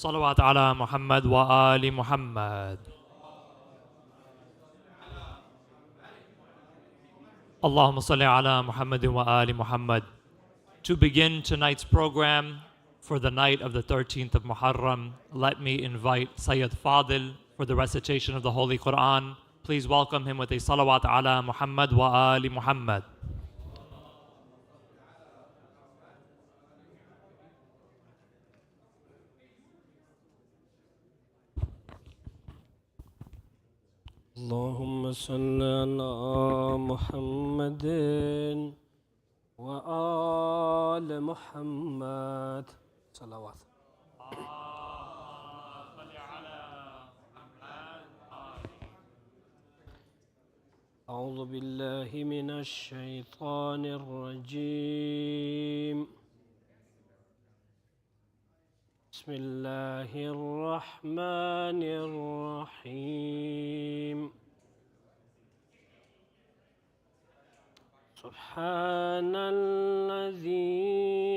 صلوات على محمد وآل محمد. Allahumma salli ala Muhammad wa ali Muhammad. To begin tonight's program for the night of the 13th of Muharram, let me invite Syed Fadil for the recitation of the Holy Quran. Please welcome him with a salawat ala Muhammad wa ali Muhammad. اللهم صل على محمد وآل محمد صلوات. أعوذ بالله من الشيطان الرجيم. بسم الله الرحمن الرحيم. سبحان الذي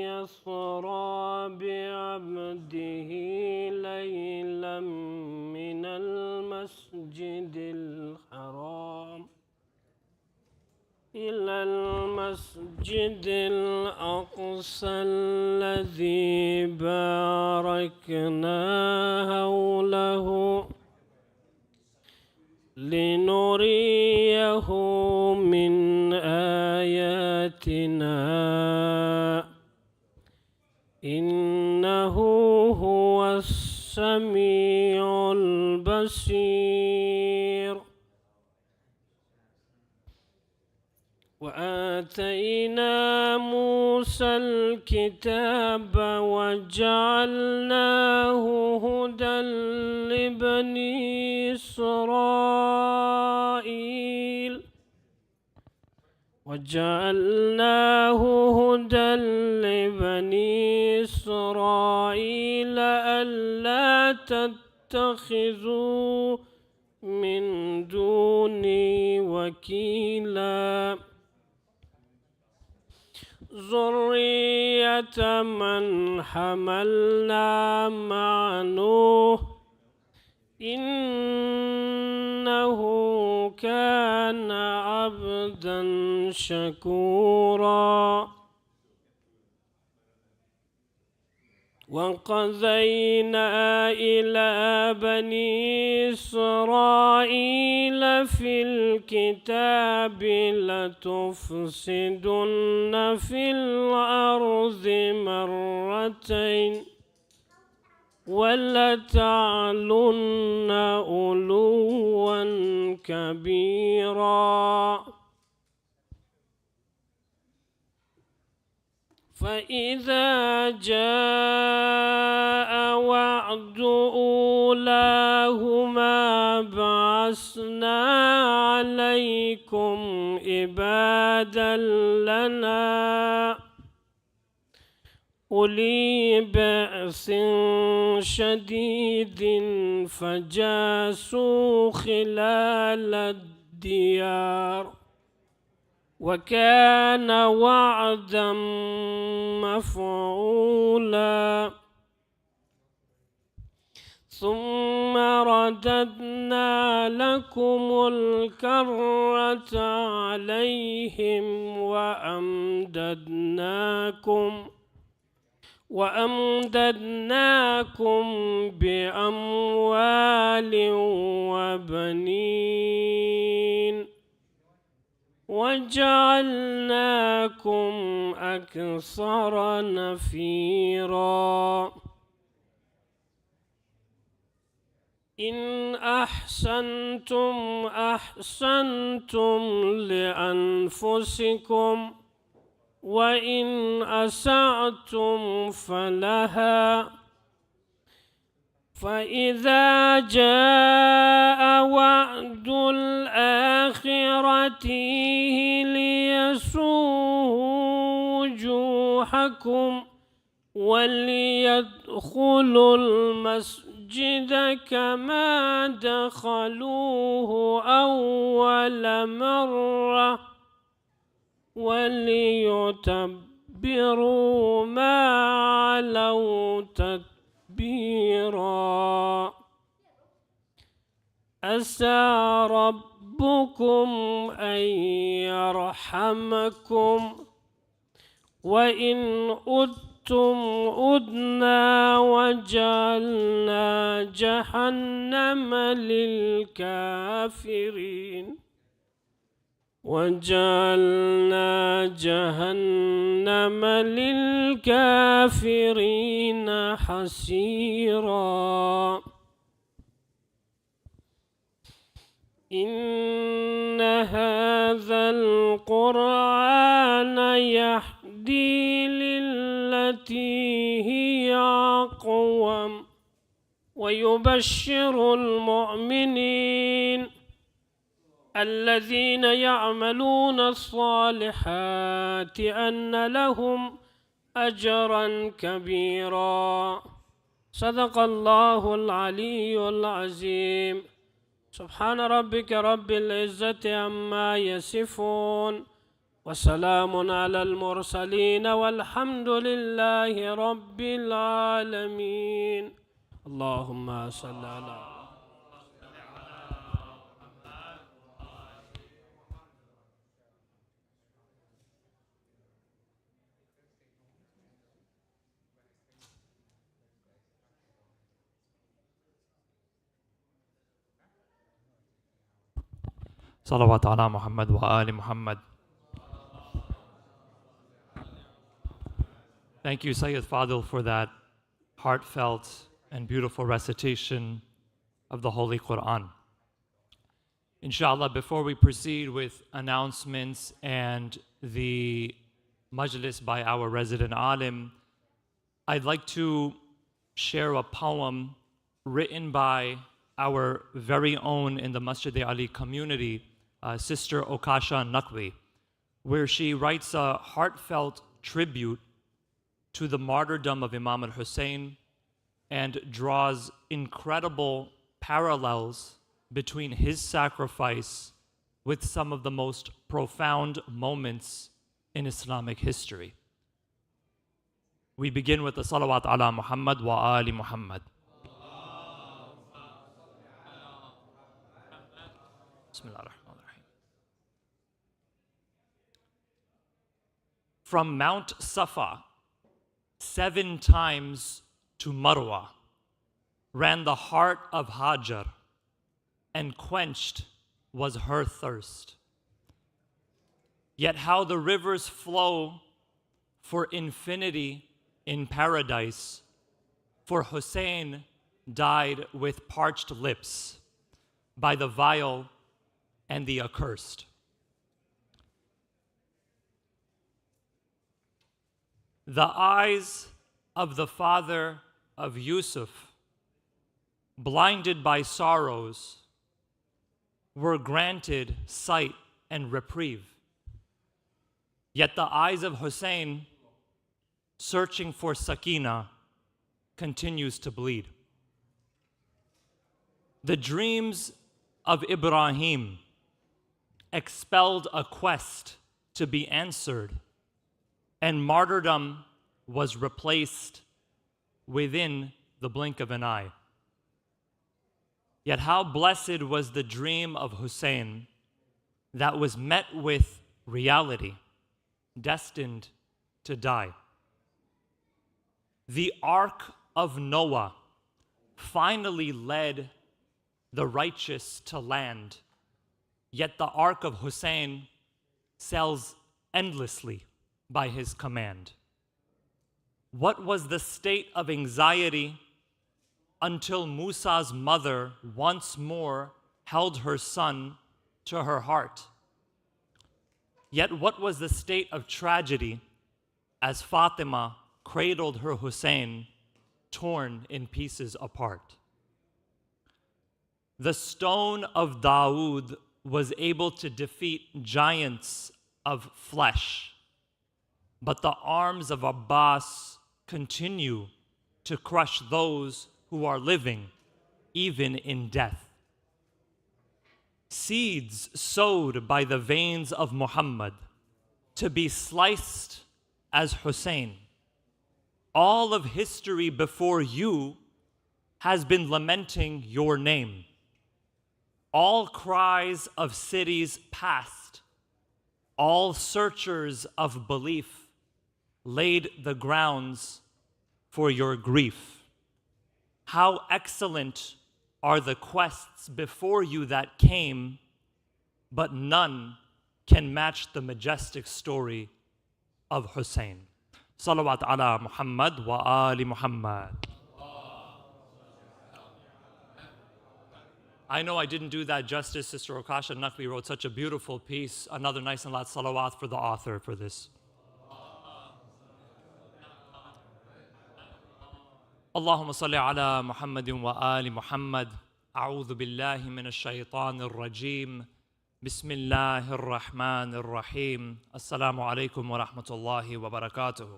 يسرى بعبده ليلا من المسجد الحرام إلى المسجد الأقصى الذي باركنا حوله لنريه من آياتنا إنه هو السميع البصير. وآتينا موسى الكتاب وجعلناه هدى لبني إسرائيل ألا تتخذوا من دوني وكيلا ذرية من حملنا مع نوح إنه كان عبدا شكورا. وقضينا إلى بني إسرائيل في الكتاب لتفسدن في الأرض مرتين ولتعلن علوا كبيرا. فإذا جاء وعد أولاهما بعثنا عليكم عبادا لنا أولي بأس شديد فجاسوا خلال الديار وكان وعدا مفعولا. ثم رددنا لكم الكرة عليهم وأمددناكم بأموال وبنين وجعلناكم أكثر نفيرا. إن أحسنتم أحسنتم لأنفسكم وإن أسأتم فلها. فإذا جاء وعد الآخرة ليسوءوا وجوهكم وليدخلوا المسجد كما دخلوه أول مرة وليتبروا ما علوا تتبيرا. كبيرا عسى ربكم أن يرحمكم وإن أدتم أدنا وجعلنا جهنم للكافرين حسيرا إن هذا القرآن يهدي للتي هي أقوم ويبشر المؤمنين الذين يعملون الصالحات أن لهم أجرا كبيرا صدق الله العلي العظيم سبحان ربك رب العزة عما يصفون وسلام على المرسلين والحمد لله رب العالمين اللهم صل على Salawat ala Muhammad wa ali Muhammad. Thank you, Syed Fadil, for that heartfelt and beautiful recitation of the Holy Quran. Inshallah, before we proceed with announcements and the majlis by our resident alim, I'd like to share a poem written by our very own in the Masjid-e-Ali community, Sister Okasha Naqvi, where she writes a heartfelt tribute to the martyrdom of Imam Hussein and draws incredible parallels between his sacrifice with some of the most profound moments in Islamic history. We begin with the salawat ala Muhammad wa ali Muhammad. Bismillah ar-Rahman ar-Rahim. From Mount Safa, 7 times to Marwa, ran the heart of Hajar, and quenched was her thirst. Yet how the rivers flow for infinity in paradise, for Hussein died with parched lips by the vile and the accursed. The eyes of the father of Yusuf, blinded by sorrows, were granted sight and reprieve. Yet the eyes of Hussein, searching for Sakina, continues to bleed. The dreams of Ibrahim expelled a quest to be answered, and martyrdom was replaced within the blink of an eye. Yet how blessed was the dream of Hussein that was met with reality, destined to die. The Ark of Noah finally led the righteous to land, yet the Ark of Hussein sails endlessly by his command. What was the state of anxiety until Musa's mother once more held her son to her heart? Yet what was the state of tragedy as Fatima cradled her Hussein, torn in pieces apart? The stone of Dawood was able to defeat giants of flesh, but the arms of Abbas continue to crush those who are living, even in death. Seeds sowed by the veins of Muhammad to be sliced as Hussein. All of history before you has been lamenting your name. All cries of cities past, all searchers of belief laid the grounds for your grief. How excellent are the quests before you that came, but none can match the majestic story of Hussein. Salawat ala Muhammad wa ali Muhammad. I know I didn't do that justice. Sister Okasha Naqvi wrote such a beautiful piece. Another nice and loud salawat for the author for this. اللهم صل على محمد وآل محمد أعوذ بالله من الشيطان الرجيم بسم الله الرحمن الرحيم السلام عليكم ورحمة الله وبركاته.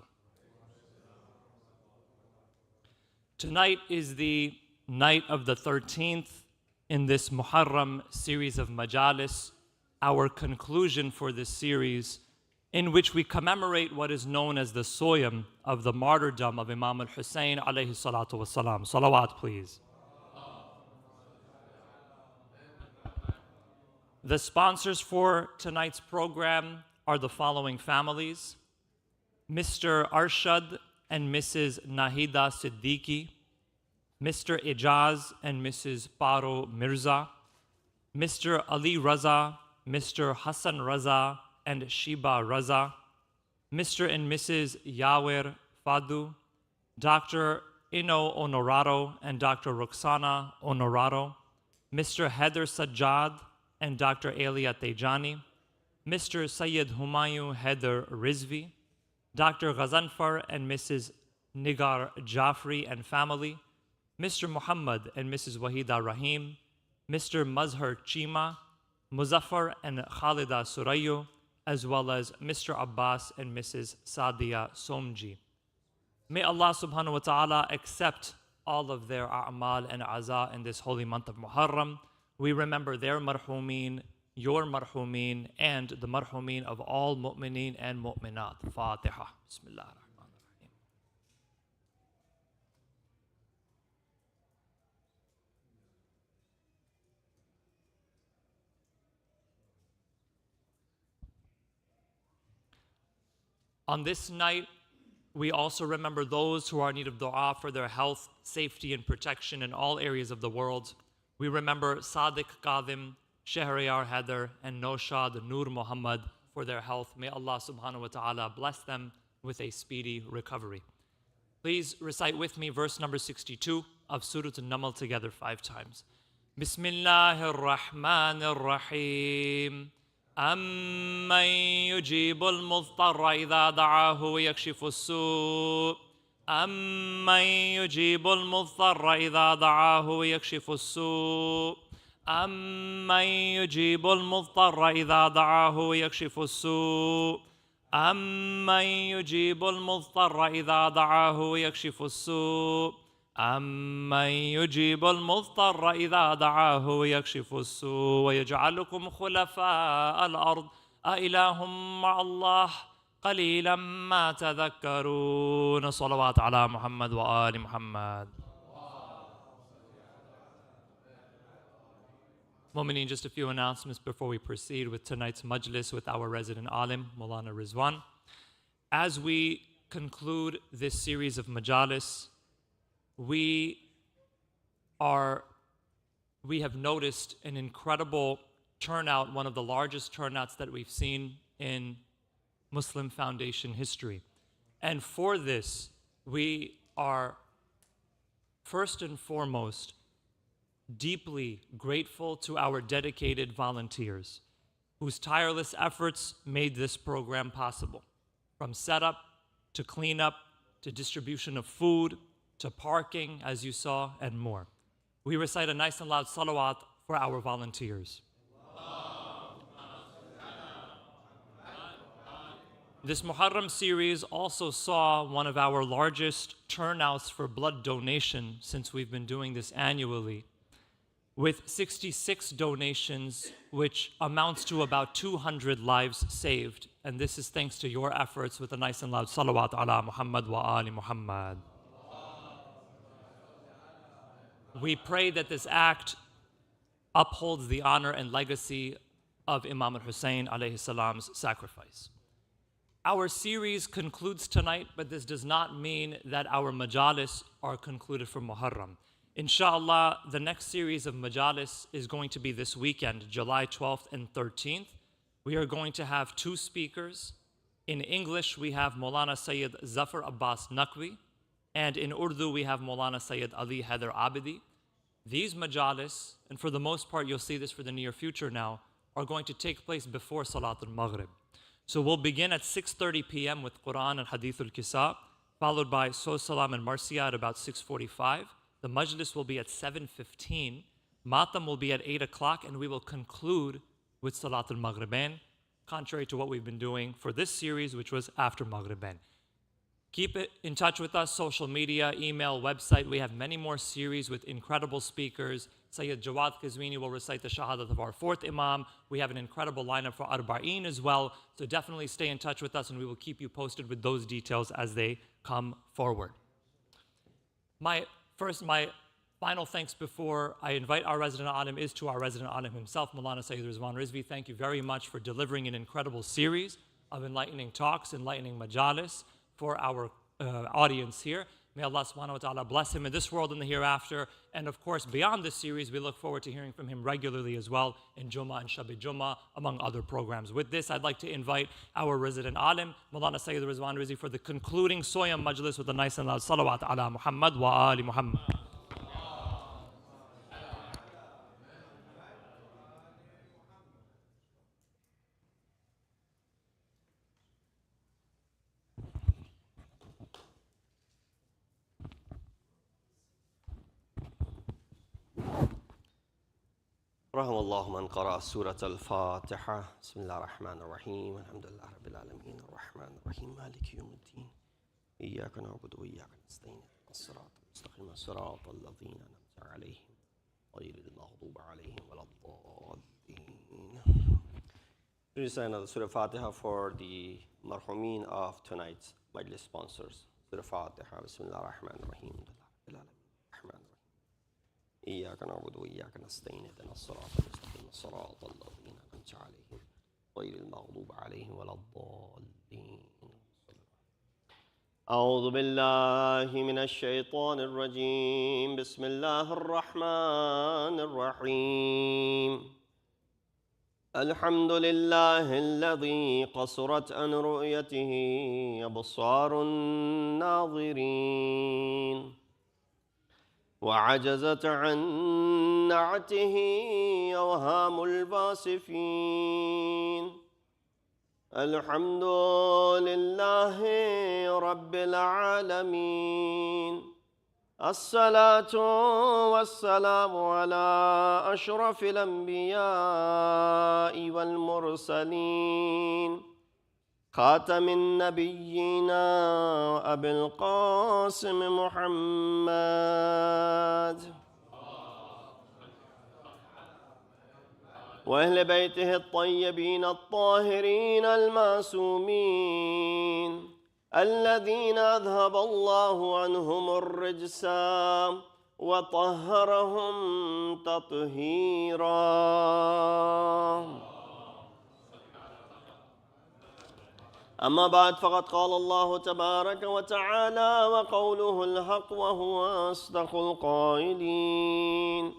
Tonight is the night of the 13th in this Muharram series of majalis, our conclusion for this series, in which we commemorate what is known as the soyam of the martyrdom of Imam Hussein alayhi salatu wasalam. Salawat, please. The sponsors for tonight's program are the following families: Mr. Arshad and Mrs. Nahida Siddiqui, Mr. Ijaz and Mrs. Paro Mirza, Mr. Ali Raza, Mr. Hassan Raza and Shiba Raza, Mr. and Mrs. Yawer Fadu, Dr. Ino Honorado and Dr. Roxana Honorado, Mr. Heather Sajjad and Dr. Elia Tejani, Mr. Syed Humayun Heather Rizvi, Dr. Ghazanfar and Mrs. Nigar Jafri and family, Mr. Muhammad and Mrs. Wahida Rahim, Mr. Mazhar Chima, Muzaffar and Khalida Surayu, as well as Mr. Abbas and Mrs. Sadia Somji. May Allah subhanahu wa ta'ala accept all of their a'mal and aza in this holy month of Muharram. We remember their marhumeen, your marhumeen, and the marhumeen of all mu'mineen and mu'minat. Fatiha. Bismillah ar-Rahman ar-Rahim. On this night, we also remember those who are in need of dua for their health, safety, and protection in all areas of the world. We remember Sadiq Qadim, Shahriyar Heather, and Noshad Nur Muhammad for their health. May Allah subhanahu wa ta'ala bless them with a speedy recovery. Please recite with me verse number 62 of Surah An-Naml together 5 times. Bismillahir Rahmanir Rahim. أَمَّن يُجِيبُ الْمُضْطَرَّ إِذَا دَعَاهُ وَيَكْشِفُ السُّوءَ أَمَّن يُجِيبُ الْمُضْطَرَّ إِذَا دَعَاهُ وَيَكْشِفُ السُّوءَ أَمَّن يُجِيبُ الْمُضْطَرَّ إِذَا دَعَاهُ وَيَكْشِفُ السُّوءَ أَمَّن يُجِيبُ الْمُضْطَرَّ إِذَا دَعَاهُ وَيَكْشِفُ السُّوءَ أَمَّن يُجِيبُ الْمُضْطَرَّ إِذَا دَعَاهُ وَيَكْشِفُ السُّوءَ وَيَجْعَلُكُمْ خُلَفَاءَ الْأَرْضِ أَإِلَٰهٌ مَّعَ اللَّهِ قَلِيلًا مَّا تَذَكَّرُونَ. صلوات على محمد وآل محمد. Mu'mineen, just a few announcements before we proceed with tonight's majlis with our resident alim, Maulana Rizwan. As we conclude this series of majalis, we have noticed an incredible turnout, one of the largest turnouts that we've seen in Muslim Foundation history. And for this, we are first and foremost deeply grateful to our dedicated volunteers whose tireless efforts made this program possible. From setup to cleanup to distribution of food to parking, as you saw, and more. We recite a nice and loud salawat for our volunteers. This Muharram series also saw one of our largest turnouts for blood donation since we've been doing this annually, with 66 donations, which amounts to about 200 lives saved. And this is thanks to your efforts with a nice and loud salawat ala Muhammad wa ali Muhammad. We pray that this act upholds the honor and legacy of Imam Hussein alayhi salam's sacrifice. Our series concludes tonight, but this does not mean that our majalis are concluded for Muharram. Inshallah, the next series of majalis is going to be this weekend, July 12th and 13th. We are going to have two speakers. In English, we have Maulana Syed Zafar Abbas Naqvi, and in Urdu, we have Maulana Syed Ali Haider Abidi. These majalis, and for the most part, you'll see this for the near future now, are going to take place before Salat al-Maghrib. So we'll begin at 6:30 p.m. with Quran and Hadith al-Kisa, followed by Saw Salam and Marsiya at about 6:45. The majlis will be at 7:15. Matam will be at 8 o'clock, and we will conclude with Salat al-Maghribain, contrary to what we've been doing for this series, which was after Maghribain. Keep it in touch with us, social media, email, website. We have many more series with incredible speakers. Sayyid Jawad Qazwini will recite the Shahadat of our fourth Imam. We have an incredible lineup for Arba'een as well. So definitely stay in touch with us, and we will keep you posted with those details as they come forward. My final thanks before I invite our resident alim is to our resident alim himself, Maulana Sayyid Rizwan Rizvi. Thank you very much for delivering an incredible series of enlightening talks, enlightening majalis for our audience here. May Allah subhanahu wa ta'ala bless him in this world and the hereafter. And of course, beyond this series, we look forward to hearing from him regularly as well in Jummah and Shabi Jummah, among other programs. With this, I'd like to invite our resident alim, Maulana Sayyid Rizwan Rizvi, for the concluding Soyam Majlis with a nice and loud salawat ala Muhammad wa ali Muhammad. رحم الله من قرأ سورة الفاتحة بسم الله الرحمن الرحيم الحمد لله رب العالمين الرحمن الرحيم مالك يوم الدين إياك نعبد وإياك نستعين الصراط المستقيم صراط الذين أنعمت عليهم غير المغضوب عليهم ولا الضالين. We recite another Surah Al-Fatiha for the marhumin of tonight's Majlis sponsors. Surah Al-Fatiha بسم الله الرحمن الرحيم الحمد لله رب العالمين إياك نعبد وإياك نستعين اهدنا الصراط المستقيم صراط الذين أنعمت عليهم غير المغضوب عليهم ولا الضالين. أعوذ بالله من الشيطان الرجيم بسم الله الرحمن الرحيم الحمد لله الذي قصرت عن رؤيته أبصار الناظرين وعجزت عن نعته أوهام الباسفين الحمد لله رب العالمين الصلاة والسلام على أشرف الأنبياء والمرسلين خاتم النبيين أبي القاسم محمد وأهل بيته الطيبين الطاهرين المعصومين الذين أذهب الله عنهم الرجس وطهرهم تطهيرا. أما بعد فقد قال الله تبارك وتعالى وقوله الحق وهو أصدق القائلين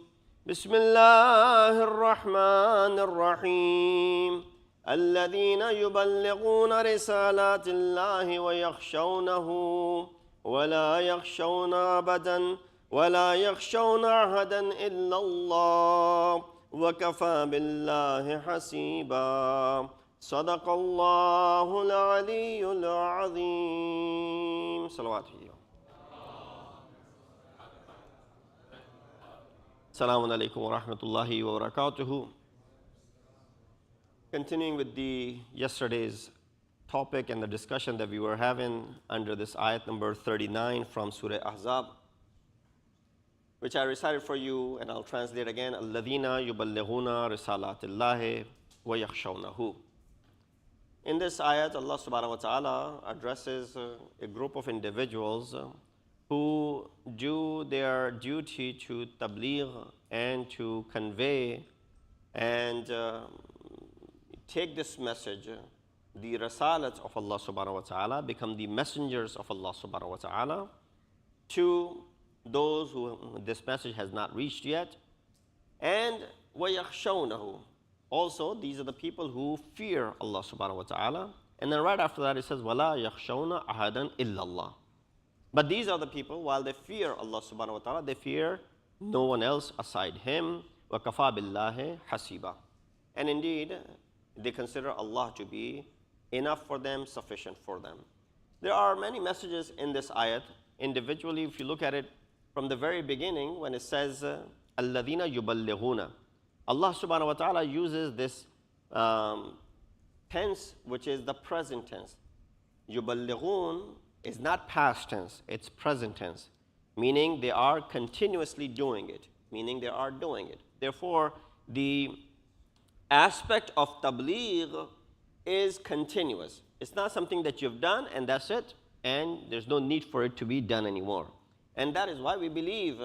بسم الله الرحمن الرحيم الذين يبلغون رسالات الله ويخشونه ولا يخشون أحدا إلا الله وكفى بالله حسيبا. صدق الله العلي العظيم. صلوات عليه. Assalamu alaikum wa rahmatullahi wa barakatuhu. Continuing with the yesterday's topic and the discussion that we were having under this ayat number 39 from Surah Ahzab, which I recited for you, and I'll translate again. Alladhina yuballighuna risalatillahi wa yakhshawnahu. In this ayat, Allah subhanahu wa ta'ala addresses a group of individuals who do their duty to tabligh and to convey and take this message, the risalat of Allah subhanahu wa ta'ala, become the messengers of Allah subhanahu wa ta'ala to those who this message has not reached yet. And وَيَخْشَوْنَهُ. Also, these are the people who fear Allah subhanahu wa ta'ala. And then right after that it says, وَلَا يَخْشَوْنَ أَحَدًا إِلَّا اللَّهِ. But these are the people, while they fear Allah subhanahu wa ta'ala, they fear no one else aside Him. وَكَفَى بِاللَّهِ حَسِيبًا. And indeed, they consider Allah to be enough for them, sufficient for them. There are many messages in this ayat. Individually, if you look at it from the very beginning, when it says, الَّذِينَ يُبَلِّغُونَ, Allah subhanahu wa ta'ala uses this tense, which is the present tense. يُبَلِّغُون is not past tense, it's present tense, meaning they are continuously doing it, meaning they are doing it. Therefore, the aspect of tabligh is continuous. It's not something that you've done and that's it, and there's no need for it to be done anymore. And that is why we believe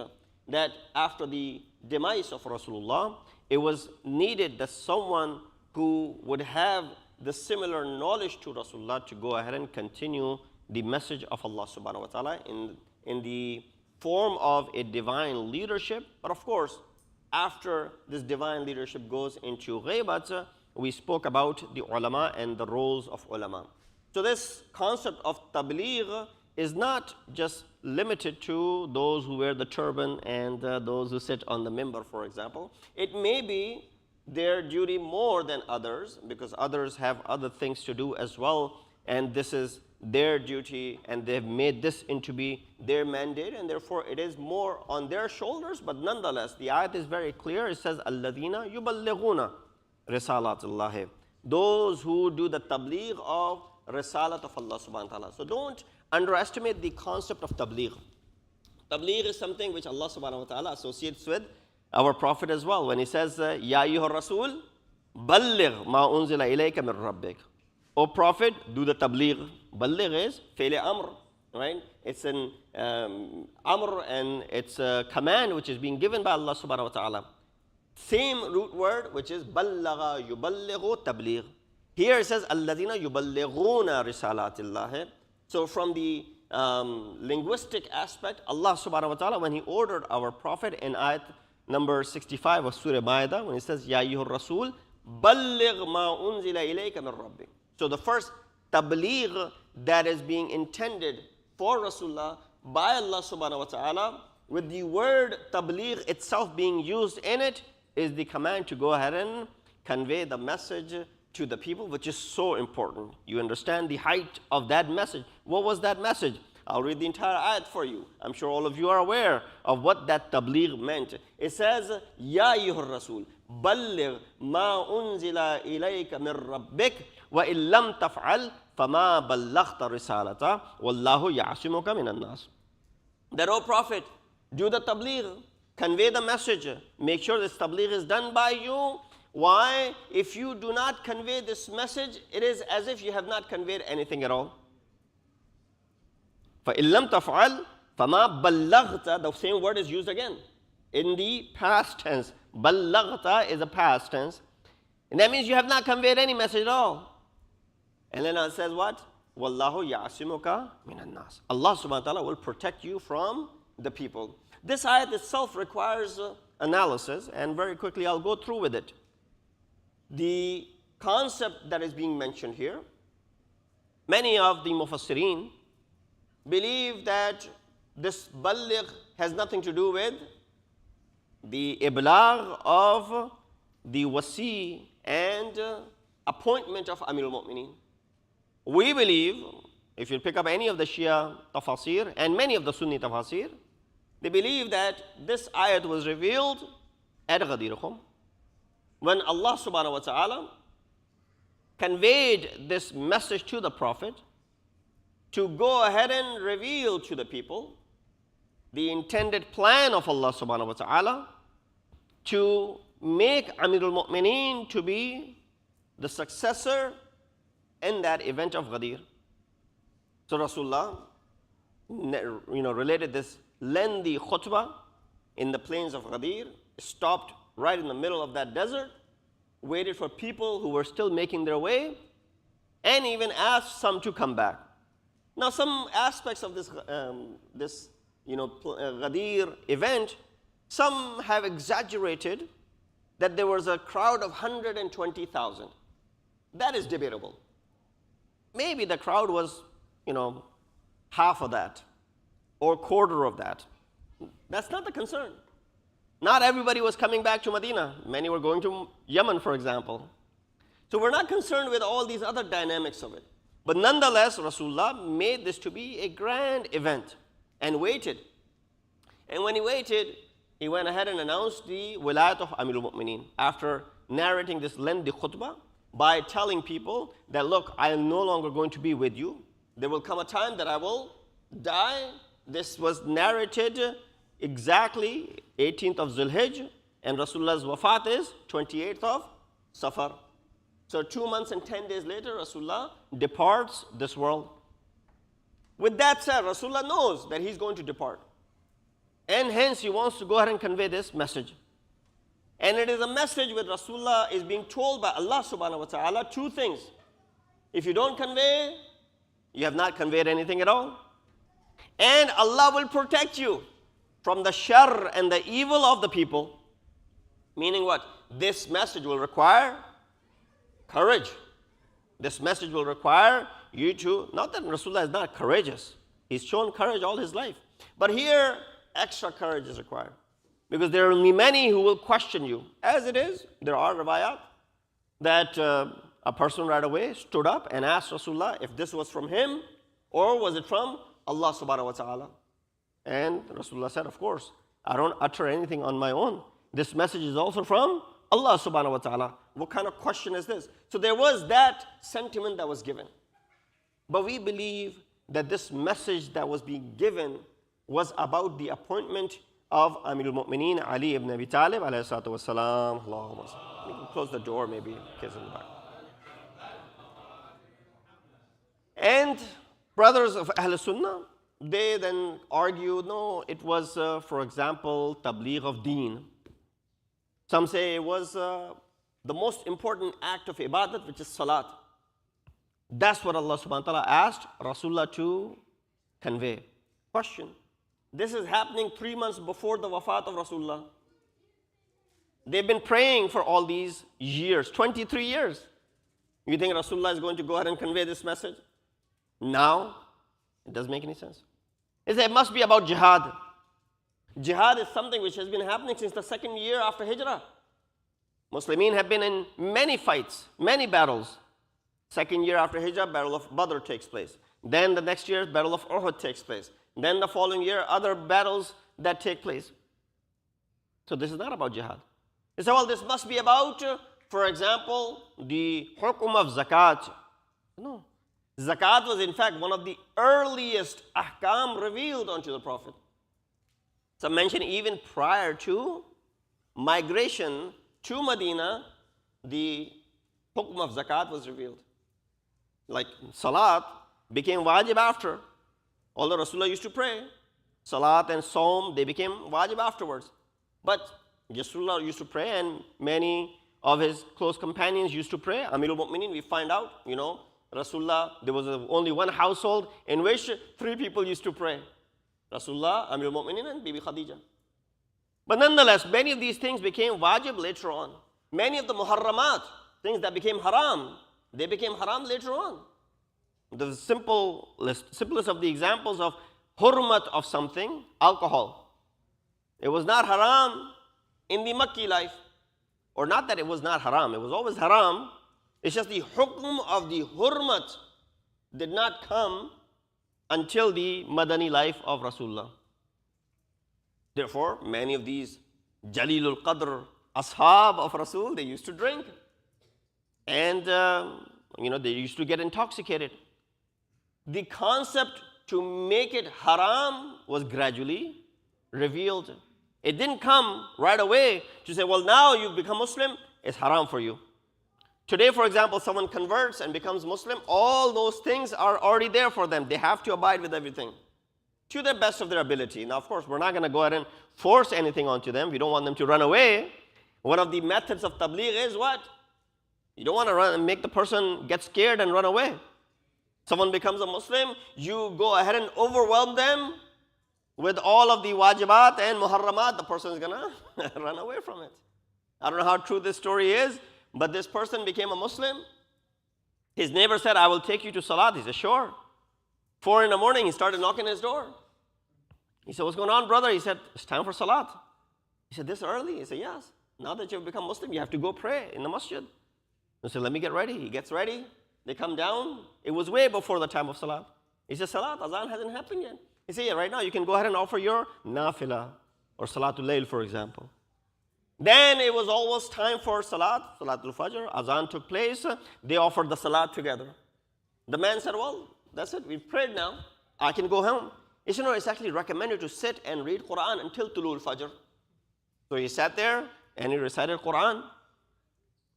that after the demise of Rasulullah, it was needed that someone who would have the similar knowledge to Rasulullah to go ahead and continue the message of Allah subhanahu wa ta'ala in the form of a divine leadership. But of course, after this divine leadership goes into ghaybat, we spoke about the ulama and the roles of ulama. So this concept of tabligh is not just limited to those who wear the turban and those who sit on the minbar, for example. It may be their duty more than others, because others have other things to do as well, and this is their duty, and they've made this into be their mandate, and therefore it is more on their shoulders. But nonetheless, the ayat is very clear. It says, الَّذِينَ يُبَلِّغُونَ رِسَالَاتِ اللَّهِ, those who do the tabligh of risalat of Allah subhanahu wa ta'ala. So don't underestimate the concept of tabligh. Tabligh is something which Allah subhanahu wa ta'ala associates with our Prophet as well. When he says, Ya ayyuha rasul, balligh ma unzila ilayka min rabbik. O Prophet, do the tabligh. Balligh is fi'l amr, right? It's an amr, and it's a command which is being given by Allah subhanahu wa ta'ala. Same root word, which is ballagha yuballighu tabligh. Here it says, alladhina yuballighuna risalatillahi. So from the linguistic aspect, Allah subhanahu wa ta'ala, when He ordered our Prophet in ayat number 65 of Surah Ma'idah, when He says, Ya ayyuhar rasul, balligh ma unzila ilayka min rabbik. So the first tabligh that is being intended for Rasulullah by Allah subhanahu wa ta'ala, with the word tabligh itself being used in it, is the command to go ahead and convey the message to the people, which is so important. You understand the height of that message. What was that message? I'll read the entire ayat for you. I'm sure all of you are aware of what that tabligh meant. It says, Ya ayyuhar rasul, balligh ma unzila ilayka min rabbik, wa illam taf'al fama ballaghta risalata wallahu ya'asimuka minan nas. That, O Prophet, do the tabligh, convey the message, make sure this tabligh is done by you. Why? If you do not convey this message, it is as if you have not conveyed anything at all. فَإِن لَمْ تَفْعَلْ فَمَا بَلَّغْتَ, the same word is used again in the past tense. بَلَّغْتَ is a past tense. And that means you have not conveyed any message at all. And then it says what? وَاللَّهُ يَعْصِمُكَ مِنَ النَّاسِ. Allah subhanahu wa ta'ala will protect you from the people. This ayat itself requires analysis, and very quickly I'll go through with it. The concept that is being mentioned here, many of the mufassirin believe that this balligh has nothing to do with the iblagh of the wasi and appointment of Amir al-Mu'mineen. We believe, if you pick up any of the Shia tafasir and many of the Sunni tafasir, they believe that this ayat was revealed at Ghadir Khum, when Allah subhanahu wa ta'ala conveyed this message to the Prophet to go ahead and reveal to the people the intended plan of Allah subhanahu wa ta'ala to make Amir al-Mu'mineen to be the successor in that event of Ghadir. So Rasulullah related this lengthy khutbah in the plains of Ghadir, stopped right in the middle of that desert, waited for people who were still making their way, and even asked some to come back. Now, some aspects of this Ghadir event, some have exaggerated that there was a crowd of 120,000. That is debatable. Maybe the crowd was, half of that or quarter of that. That's not the concern. Not everybody was coming back to Medina. Many were going to Yemen, for example. So we're not concerned with all these other dynamics of it. But nonetheless, Rasulullah made this to be a grand event and waited. And when he waited, he went ahead and announced the wilayat of Amirul Mu'mineen after narrating this lengthy khutbah by telling people that, look, I am no longer going to be with you. There will come a time that I will die. This was narrated exactly 18th of Zulhijj, and Rasulullah's wafat is 28th of Safar. So 2 months and 10 days later, Rasulullah departs this world. With that said, Rasulullah knows that he's going to depart. And hence he wants to go ahead and convey this message. And it is a message where Rasulullah is being told by Allah subhanahu wa ta'ala 2 things. If you don't convey, you have not conveyed anything at all. And Allah will protect you from the shar and the evil of the people. Meaning what? This message will require courage. This message will require you to, not that Rasulullah is not courageous. He's shown courage all his life. But here, extra courage is required. Because there will be many who will question you. As it is, there are riwayat that a person right away stood up and asked Rasulullah if this was from him or was it from Allah subhanahu wa ta'ala. And Rasulullah said, of course, I don't utter anything on my own. This message is also from Allah subhanahu wa ta'ala. What kind of question is this? So there was that sentiment that was given. But we believe that this message that was being given was about the appointment of Amirul Mu'mineen Ali ibn Abi Talib alayhi salatu wassalam. Allahumma salli. We can close the door maybe, in case in the back. And brothers of Ahl Sunnah, they then argue, no, it was, for example, tabligh of deen. Some say it was the most important act of ibadat, which is salat. That's what Allah subhanahu wa ta'ala asked Rasulullah to convey. Question. This is happening 3 months before the wafat of Rasulullah. They've been praying for all these years, 23 years. You think Rasulullah is going to go ahead and convey this message? Now, it doesn't make any sense. It must be about jihad. Jihad is something which has been happening since the 2nd year after Hijrah. Muslimin have been in many fights, many battles. 2nd year after Hijrah, Battle of Badr takes place. Then the next year, Battle of Uhud takes place. Then the following year, other battles that take place. So this is not about jihad. You say, well, this must be about, for example, the hukum of zakat. No. Zakat was in fact one of the earliest ahkam revealed unto the Prophet. Some mention even prior to migration to Medina, the hukum of zakat was revealed. Like salat became wajib after. Although Rasulullah used to pray, salat and saum, they became wajib afterwards. But Rasulullah used to pray, and many of his close companions used to pray. Amirul Mu'mineen, we find out, Rasulullah, there was only one household in which 3 people used to pray. Rasulullah, Amirul Mu'mineen, and Bibi Khadija. But nonetheless, many of these things became wajib later on. Many of the muharramat, things that became haram, they became haram later on. The simplest of the examples of hurmat of something, alcohol. It was not haram in the Makki life. Or not that it was not haram, it was always haram. It's just the hukm of the hurmat did not come until the Madani life of Rasulullah. Therefore, many of these Jalilul Qadr, ashab of Rasul, they used to drink. And, they used to get intoxicated. The concept to make it haram was gradually revealed. It didn't come right away to say, well, now you've become Muslim, it's haram for you. Today, for example, someone converts and becomes Muslim, all those things are already there for them. They have to abide with everything. to the best of their ability. Now, of course, we're not going to go ahead and force anything onto them. We don't want them to run away. One of the methods of tabligh is what? You don't want to run and make the person get scared and run away. Someone becomes a Muslim, you go ahead and overwhelm them with all of the wajibat and muharramat, the person is going to run away from it. I don't know how true this story is, but this person became a Muslim. His neighbor said, I will take you to Salat. He said, sure. 4 in the morning, he started knocking his door. He said, what's going on, brother? He said, it's time for Salat. He said, this early? He said, yes. Now that you've become Muslim, you have to go pray in the masjid. He said, let me get ready. He gets ready. They come down. It was way before the time of Salat. He said, Salat, Azan hasn't happened yet. He said, yeah, right now you can go ahead and offer your nafila or Salatul Layl, for example. Then it was almost time for Salat, Salatul Fajr. Azan took place. They offered the Salat together. The man said, well, that's it. We've prayed now. I can go home. He said, no, it's actually recommended to sit and read Quran until Tulul Fajr. So he sat there and he recited Quran.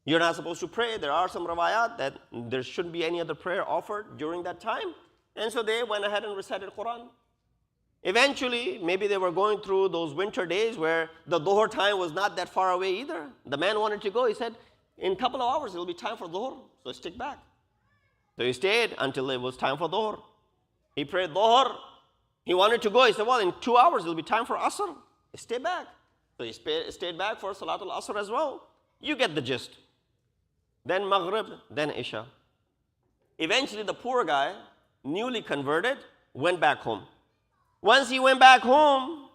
You're not supposed to pray. There are some rawayat that there shouldn't be any other prayer offered during that time. And so they went ahead and recited Quran. Eventually, maybe they were going through those winter days where the Dhuhr time was not that far away either. The man wanted to go. He said, in a couple of hours, it will be time for Dhuhr, so stick back. So he stayed until it was time for Dhuhr. He prayed Dhuhr. He wanted to go. He said, well, in 2 hours, it will be time for Asr. Stay back. So he stayed back for Salatul Asr as well. You get the gist. Then Maghrib, then Isha. Eventually, the poor guy, newly converted, went back home. Once he went back home,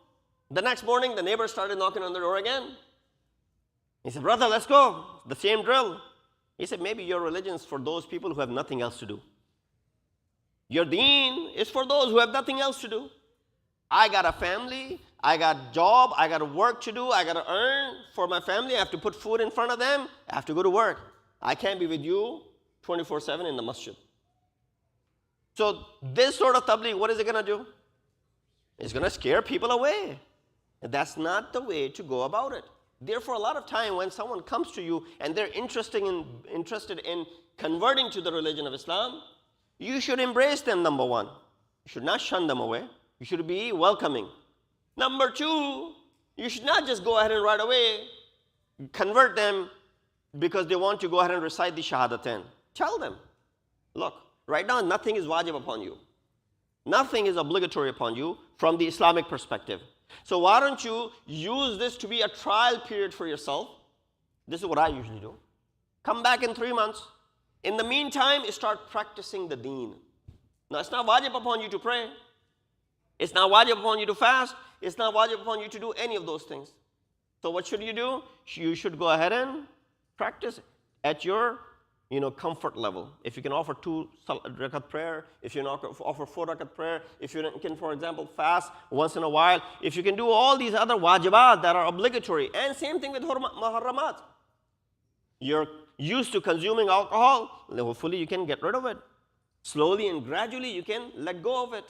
the next morning, the neighbor started knocking on the door again. He said, brother, let's go. The same drill. He said, maybe your religion is for those people who have nothing else to do. Your deen is for those who have nothing else to do. I got a family, I got job, I got work to do, I got to earn for my family, I have to put food in front of them, I have to go to work. I can't be with you 24/7 in the masjid. So this sort of tabligh, what is it going to do? It's going to scare people away. That's not the way to go about it. Therefore, a lot of time when someone comes to you and they're interested in converting to the religion of Islam, you should embrace them, number one. You should not shun them away. You should be welcoming. Number two, you should not just go ahead and right away convert them because they want to go ahead and recite the Shahadatain. Tell them, look, right now nothing is wajib upon you. Nothing is obligatory upon you from the Islamic perspective. So why don't you use this to be a trial period for yourself? This is what I usually do. Come back in 3 months. In the meantime, start practicing the deen. Now, it's not wajib upon you to pray. It's not wajib upon you to fast. It's not wajib upon you to do any of those things. So what should you do? You should go ahead and practice at your comfort level. If you can offer 2 rakat prayer, if you can offer 4 rakat prayer, if you can, for example, fast once in a while, if you can do all these other wajibat that are obligatory, and same thing with muharramat. You're used to consuming alcohol, hopefully you can get rid of it. Slowly and gradually you can let go of it.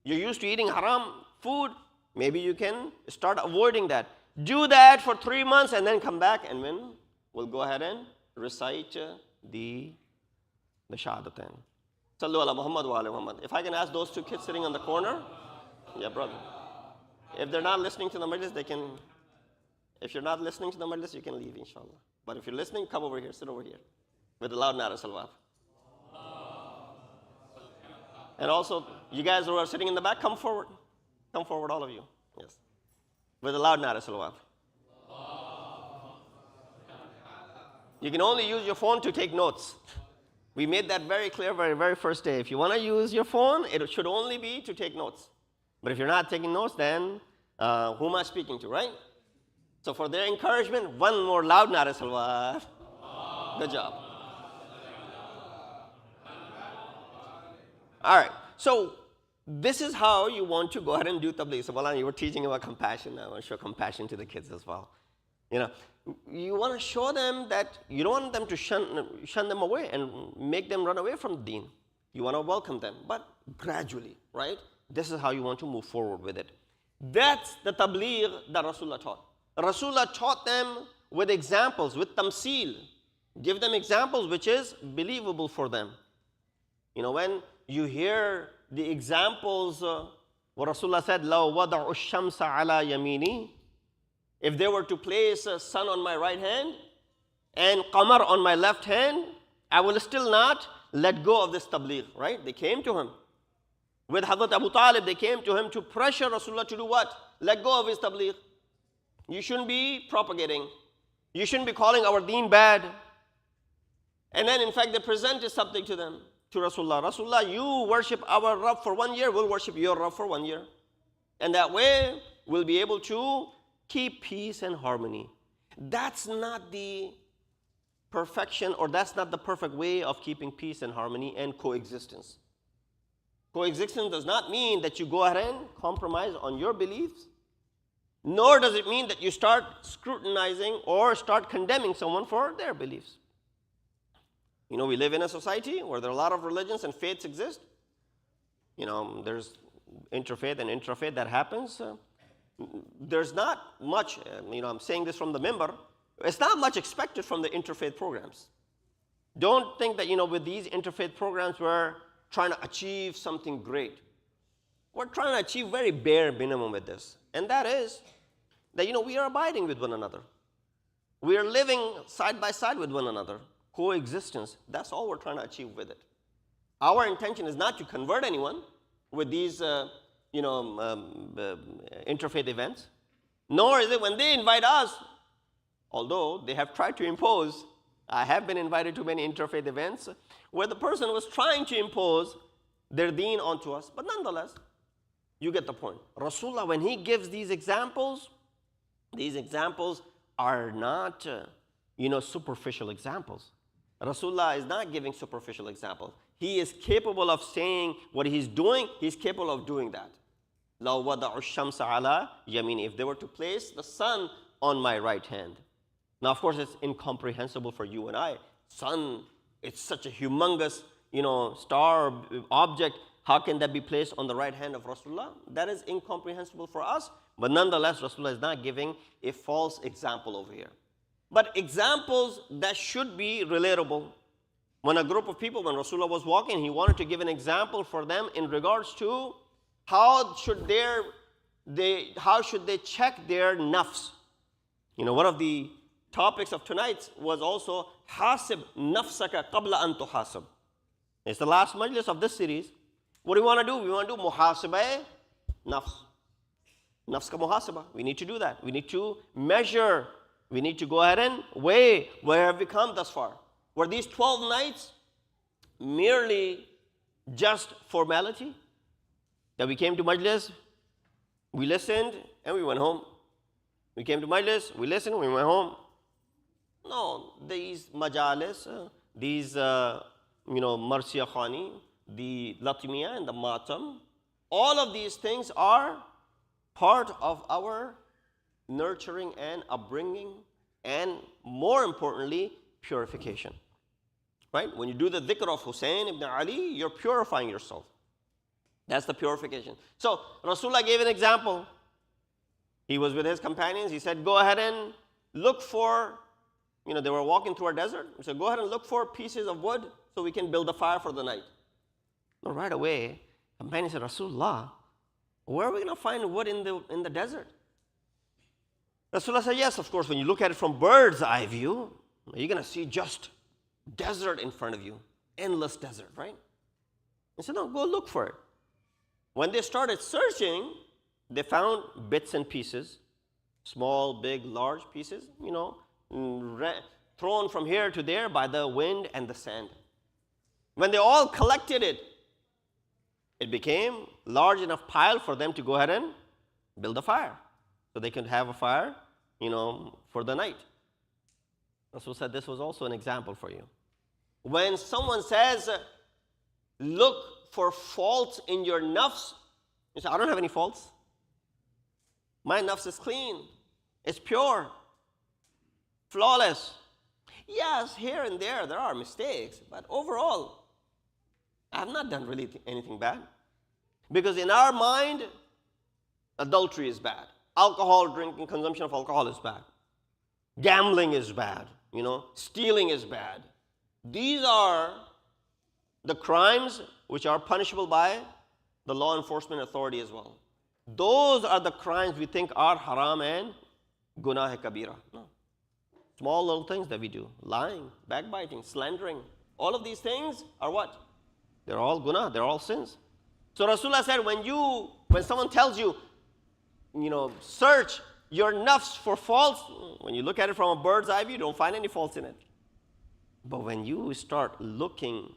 You're used to eating haram food, maybe you can start avoiding that. Do that for 3 months and then come back and we'll go ahead and recite the Shahadatain. Sallu ala Muhammad wa ala Muhammad. If I can ask those 2 kids sitting on the corner, yeah, brother. If they're not listening to the majlis, they can. If you're not listening to the majlis, you can leave, inshallah. But if you're listening, come over here, sit over here, with a loud nara salawat. And also, you guys who are sitting in the back, come forward. Come forward, all of you. Yes, with a loud nara salawat. You can only use your phone to take notes. We made that very clear very first day. If you want to use your phone, it should only be to take notes. But if you're not taking notes, then who am I speaking to, right? So for their encouragement, one more loud nara salawat. Good job. All right. So this is how you want to go ahead and do tabligh. So Maulana, you were teaching about compassion. I want to show compassion to the kids as well. You want to show them that you don't want them to shun them away and make them run away from the deen. You want to welcome them, but gradually, right? This is how you want to move forward with it. That's the tabligh that Rasulullah taught. Rasulullah taught them with examples, with tamsil. Give them examples which is believable for them. When you hear the examples What Rasulullah said, لَوْ وَضَعُ الشَّمْسَ عَلَى يَمِينِي, if they were to place a sun on my right hand and qamar on my left hand, I will still not let go of this tabligh, right? They came to him. With Hazrat Abu Talib, they came to him to pressure Rasulullah to do what? Let go of his tabligh. You shouldn't be propagating. You shouldn't be calling our deen bad. And then in fact they presented something to them, to Rasulullah. Rasulullah, you worship our Rabb for 1 year, we'll worship your Rabb for 1 year. And that way we'll be able to keep peace and harmony. That's not the perfection, or that's not the perfect way of keeping peace and harmony and coexistence. Coexistence does not mean that you go ahead and compromise on your beliefs, nor does it mean that you start scrutinizing or start condemning someone for their beliefs. You know, we live in a society where there are a lot of religions and faiths exist. You know, there's interfaith and intrafaith that happens. There's not much, I'm saying this from the minbar, it's not much expected from the interfaith programs. Don't think that, with these interfaith programs we're trying to achieve something great. We're trying to achieve very bare minimum with this. And that is that, we are abiding with one another. We are living side by side with one another. Coexistence, that's all we're trying to achieve with it. Our intention is not to convert anyone with these, interfaith events, nor is it when they invite us, although they have tried to impose. I have been invited to many interfaith events where the person was trying to impose their deen onto us, but nonetheless, you get the point. Rasulullah, when he gives these examples are not, superficial examples. Rasulullah is not giving superficial examples. He is capable of saying what he's doing, he's capable of doing that. لَوْ وَضَعُ الشَّمْسَ عَلَى يَمِينِي, if they were to place the sun on my right hand. Now, of course, it's incomprehensible for you and I. Sun, it's such a humongous, star object. How can that be placed on the right hand of Rasulullah? That is incomprehensible for us. But nonetheless, Rasulullah is not giving a false example over here. But examples that should be relatable. When a group of people, when Rasulullah was walking, he wanted to give an example for them in regards to how should they check their nafs. One of the topics of tonight was also hasib nafsaka qabla an tuhasab. It's the last majlis of this series. What do we want to do? We want to do muhasabah nafs. Nafs ka muhasabah. We need to do that. We need to measure. We need to go ahead and weigh where have we come thus far. Were these 12 nights merely just formality? That we came to majlis, we listened, and we went home. We came to majlis, we listened, we went home. No, these majalis, these, Marsiya Khani, the Latmiya and the Matam, all of these things are part of our nurturing and upbringing, and more importantly, purification. Right? When you do the dhikr of Hussein ibn Ali, you're purifying yourself. That's the purification. So Rasulullah gave an example. He was with his companions. He said, go ahead and look for, they were walking through a desert. He said, go ahead and look for pieces of wood so we can build a fire for the night. Now, right away, companions said, Rasulullah, where are we going to find wood in the desert? Rasulullah said, yes, of course, when you look at it from bird's eye view, you're going to see just desert in front of you, endless desert, right? He said, no, go look for it. When they started searching, they found bits and pieces, small, big, large pieces, thrown from here to there by the wind and the sand. When they all collected it, it became large enough pile for them to go ahead and build a fire. So they could have a fire, for the night. Rasul said this was also an example for you. When someone says, look for faults in your nafs, you say, I don't have any faults. My nafs is clean. It's pure. Flawless. Yes, here and there are mistakes, but overall, I have not done really anything bad. Because in our mind, adultery is bad. Alcohol drinking, consumption of alcohol is bad. Gambling is bad. Stealing is bad. These are the crimes which are punishable by the law enforcement authority as well. Those are the crimes we think are haram and gunah kabira. No. Small little things that we do. Lying, backbiting, slandering. All of these things are what? They're all gunah, they're all sins. So Rasulullah said, when someone tells you, search your nafs for faults, when you look at it from a bird's eye view, you don't find any faults in it. But when you start looking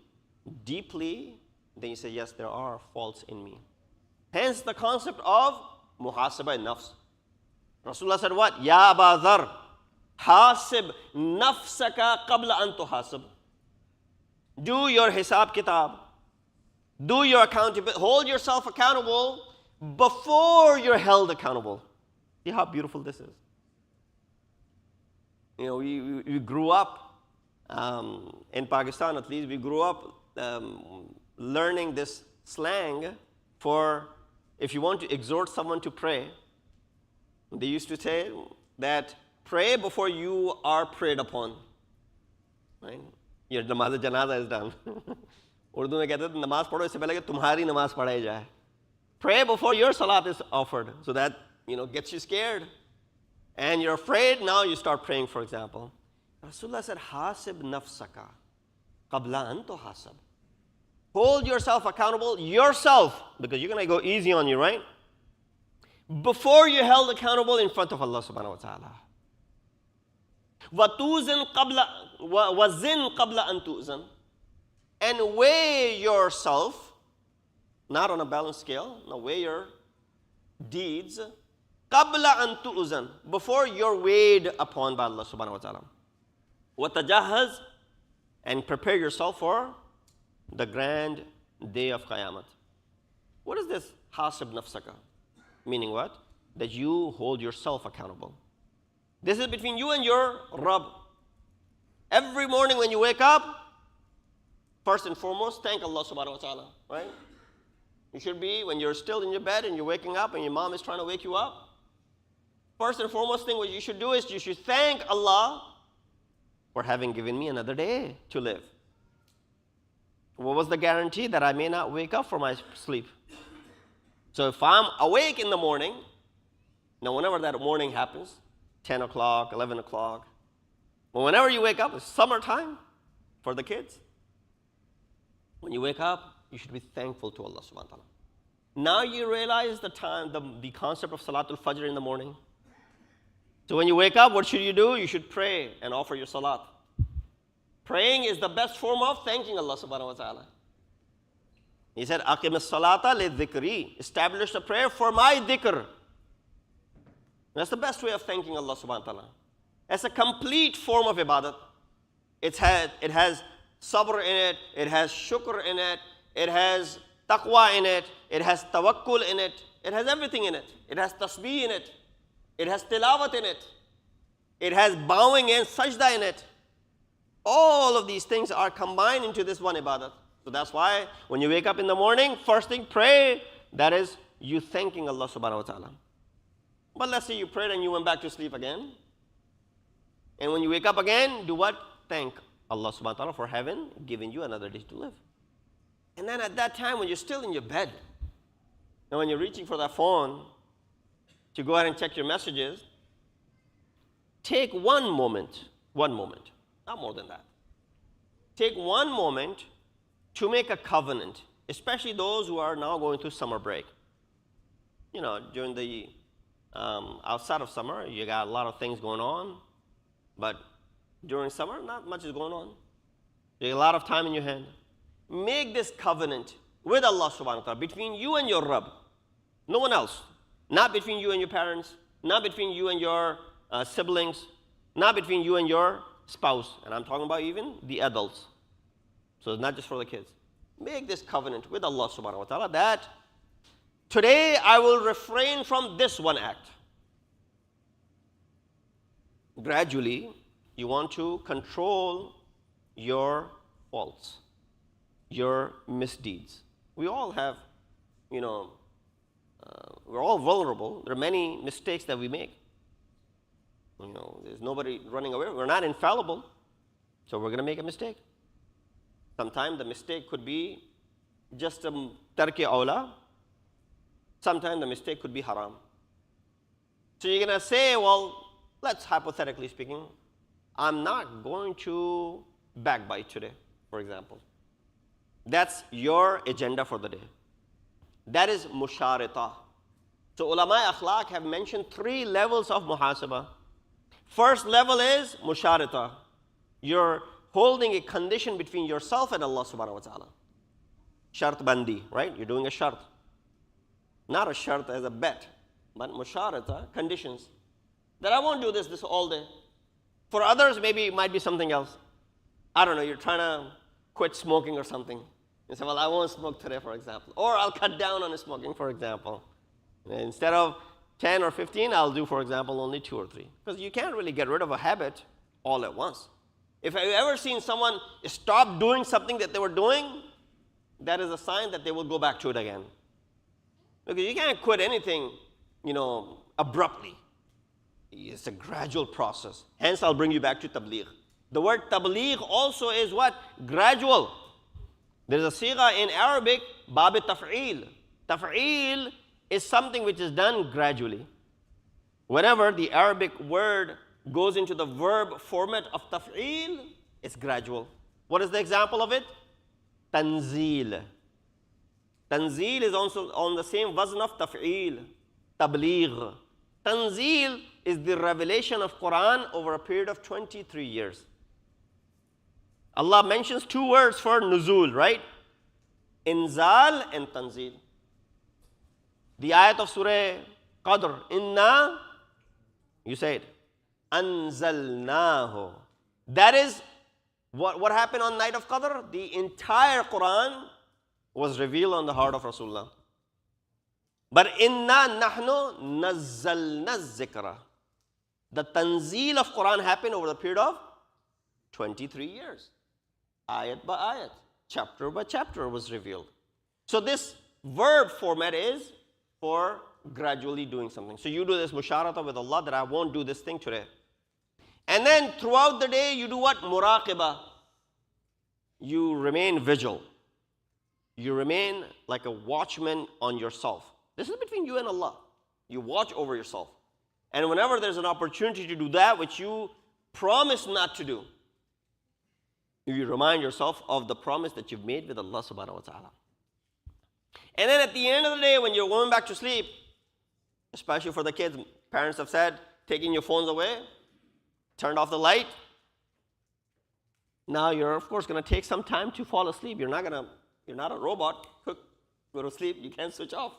deeply, then you say, yes, there are faults in me. Hence the concept of muhasabah nafs. Rasulullah said what? Ya Aba Dhar, hasib nafsaka qabla an tuhasab. Do your hisab kitab. Do your accountability. Hold yourself accountable before you're held accountable. See how beautiful this is. We grew up, in Pakistan at least, we grew up learning this slang for if you want to exhort someone to pray. They used to say that pray before you are prayed upon. Right? Your namaz janaza is done. Urdu mein kehte hain namaz padho isse pehle ki tumhari namaz padhai jaye. Pray before your salat is offered, so that gets you scared and you're afraid. Now you start praying, for example. Rasulullah said, hasib nafsaka qabla an tuhasab. Hold yourself accountable yourself, because you're going to go easy on you, right? Before you're held accountable in front of Allah subhanahu wa ta'ala. وَتُوزِن قَبْلَ وَزِن قَبْلَ أَن تُؤْزَن. And weigh yourself, not on a balanced scale, no, weigh your deeds, قَبْلَ أَن تُؤْزَن, before you're weighed upon by Allah subhanahu wa ta'ala. وَتَجَهَّز, and prepare yourself for the grand day of Qiyamah. What is this hasib nafsaka? Meaning what? That you hold yourself accountable. This is between you and your Rabb. Every morning when you wake up, first and foremost, thank Allah subhanahu wa ta'ala, right? You should be, when you're still in your bed and you're waking up and your mom is trying to wake you up, first and foremost thing what you should do is you should thank Allah for having given me another day to live. What was the guarantee that I may not wake up from my sleep? So if I'm awake in the morning, now whenever that morning happens, 10 o'clock, 11 o'clock, well, whenever you wake up, it's summertime for the kids. When you wake up, you should be thankful to Allah subhanahu wa ta'ala. Now you realize the concept of Salatul Fajr in the morning. So when you wake up, what should you do? You should pray and offer your salat. Praying is the best form of thanking Allah subhanahu wa ta'ala. He said, Aqim as-salata li-dhikri. Establish the prayer for my dhikr. That's the best way of thanking Allah subhanahu wa ta'ala. It's a complete form of ibadat. It has sabr in it, it has shukr in it, it has taqwa in it, it has tawakkul in it, it has everything in it. It has tasbih in it, it has tilawat in it, it has bowing and sajda in it. All of these things are combined into this one ibadat. So that's why when you wake up in the morning, first thing, pray. That is you thanking Allah subhanahu wa ta'ala. But let's say you prayed and you went back to sleep again. And when you wake up again, do what? Thank Allah subhanahu wa ta'ala for having given you another day to live. And then at that time when you're still in your bed, and when you're reaching for that phone to go ahead and check your messages, take one moment, not more than that. Take one moment to make a covenant, especially those who are now going through summer break. During the outside of summer, you got a lot of things going on, but during summer, not much is going on. You have a lot of time in your hand. Make this covenant with Allah subhanahu wa ta'ala, between you and your Rabb. No one else. Not between you and your parents, not between you and your siblings, not between you and your spouse. And I'm talking about even the adults. So it's not just for the kids. Make this covenant with Allah subhanahu wa ta'ala that today I will refrain from this one act. Gradually, you want to control your faults, your misdeeds. We all have, we're all vulnerable. There are many mistakes that we make. There's nobody running away. We're not infallible. So we're going to make a mistake. Sometimes the mistake could be just a tarki awla. Sometimes the mistake could be haram. So you're going to say, well, let's hypothetically speaking, I'm not going to backbite today, for example. That's your agenda for the day. That is musharita. So ulama akhlaq have mentioned 3 levels of muhasabah. First level is musharita. You're holding a condition between yourself and Allah subhanahu wa ta'ala. Shart bandi, right? You're doing a shart. Not a shart as a bet, but musharita, conditions. That I won't do this all day. For others, maybe it might be something else. I don't know, you're trying to quit smoking or something. You say, well, I won't smoke today, for example. Or I'll cut down on smoking, for example. And instead of 10 or 15, I'll do, for example, only 2 or 3. Because you can't really get rid of a habit all at once. If you've ever seen someone stop doing something that they were doing, that is a sign that they will go back to it again. Because you can't quit anything, abruptly. It's a gradual process. Hence, I'll bring you back to tabligh. The word tabligh also is what? Gradual. There's a sigha in Arabic, bab taf'il. Taf'il is something which is done gradually. Whenever the Arabic word goes into the verb format of taf'il, it's gradual. What is the example of it? Tanzil. Tanzil is also on the same wazn of taf'il, tabligh. Tanzil is the revelation of Quran over a period of 23 years. Allah mentions 2 words for nuzul, right? Inzal and tanzil. The ayat of Surah Qadr, Inna, you say it, Anzalnahu. That is what happened on night of Qadr. The entire Quran was revealed on the heart of Rasulullah. But Inna nahnu nazzalna zikra. The tanzeel of Quran happened over the period of 23 years. Ayat by ayat, chapter by chapter was revealed. So this verb format is for gradually doing something. So you do this musharata with Allah that I won't do this thing today. And then throughout the day you do what? Muraqibah. You remain vigil. You remain like a watchman on yourself. This is between you and Allah. You watch over yourself. And whenever there's an opportunity to do that which you promised not to do, you remind yourself of the promise that you've made with Allah subhanahu wa ta'ala. And then at the end of the day, when you're going back to sleep, especially for the kids, parents have said, taking your phones away, turned off the light. Now you're, of course, going to take some time to fall asleep. You're not a robot. Go to sleep, you can't switch off.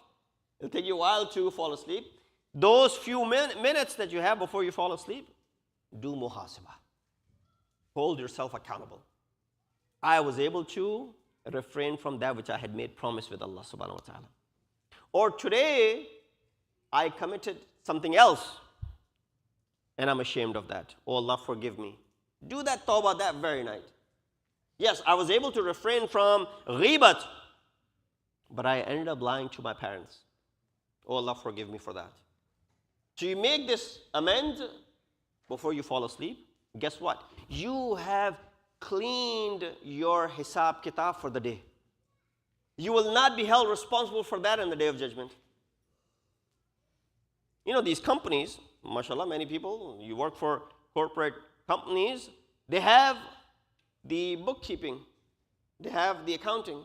It'll take you a while to fall asleep. Those few minutes that you have before you fall asleep, do muhasabah. Hold yourself accountable. I was able to refrain from that which I had made promise with Allah subhanahu wa ta'ala. Or today, I committed something else and I'm ashamed of that. Oh Allah, forgive me. Do that tawbah that very night. Yes, I was able to refrain from ghibat, but I ended up lying to my parents. Oh Allah, forgive me for that. So you make this amend before you fall asleep. Guess what? You have cleaned your hisab kitab for the day. You will not be held responsible for that in the day of judgment. These companies, mashallah, many people, you work for corporate companies, they have the bookkeeping, they have the accounting.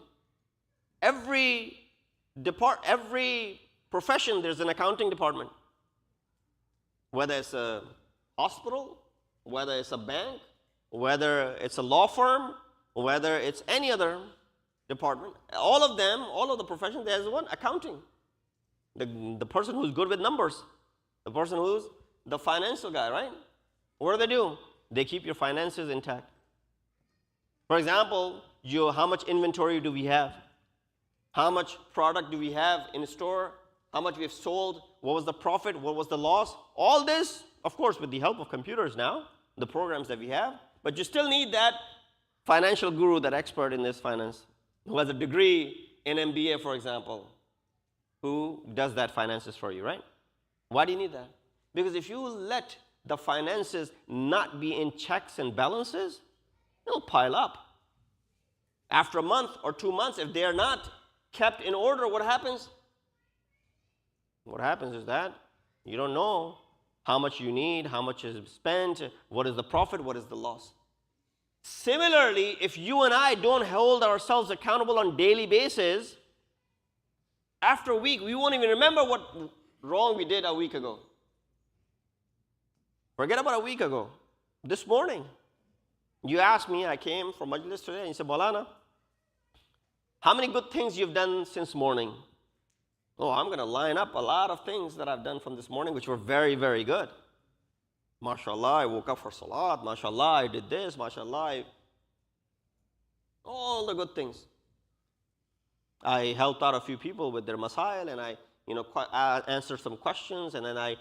Every profession, there's an accounting department. Whether it's a hospital, whether it's a bank, whether it's a law firm, whether it's any other department, all of the professions, there's one, accounting. The person who's good with numbers, the person who's the financial guy, right? What do? They keep your finances intact. For example, how much inventory do we have? How much product do we have in store? How much we have sold? What was the profit? What was the loss? All this, of course, with the help of computers now, the programs that we have, but you still need that financial guru, that expert in this finance, who has a degree in MBA, for example, who does that finances for you, right? Why do you need that? Because if you let the finances not be in checks and balances, they'll pile up. After a month or 2 months, if they are not kept in order, what happens? What happens is that you don't know how much you need, how much is spent, what is the profit, what is the loss. Similarly, if you and I don't hold ourselves accountable on a daily basis, after a week, we won't even remember what wrong we did a week ago. Forget about a week ago. This morning, you asked me, I came from Majlis today, and you said, Maulana, how many good things you've done since morning? Oh, I'm going to line up a lot of things that I've done from this morning, which were very, very good. MashaAllah, I woke up for salat. MashaAllah, I did this. MashaAllah, all the good things. I helped out a few people with their masail, and I answered some questions, and then I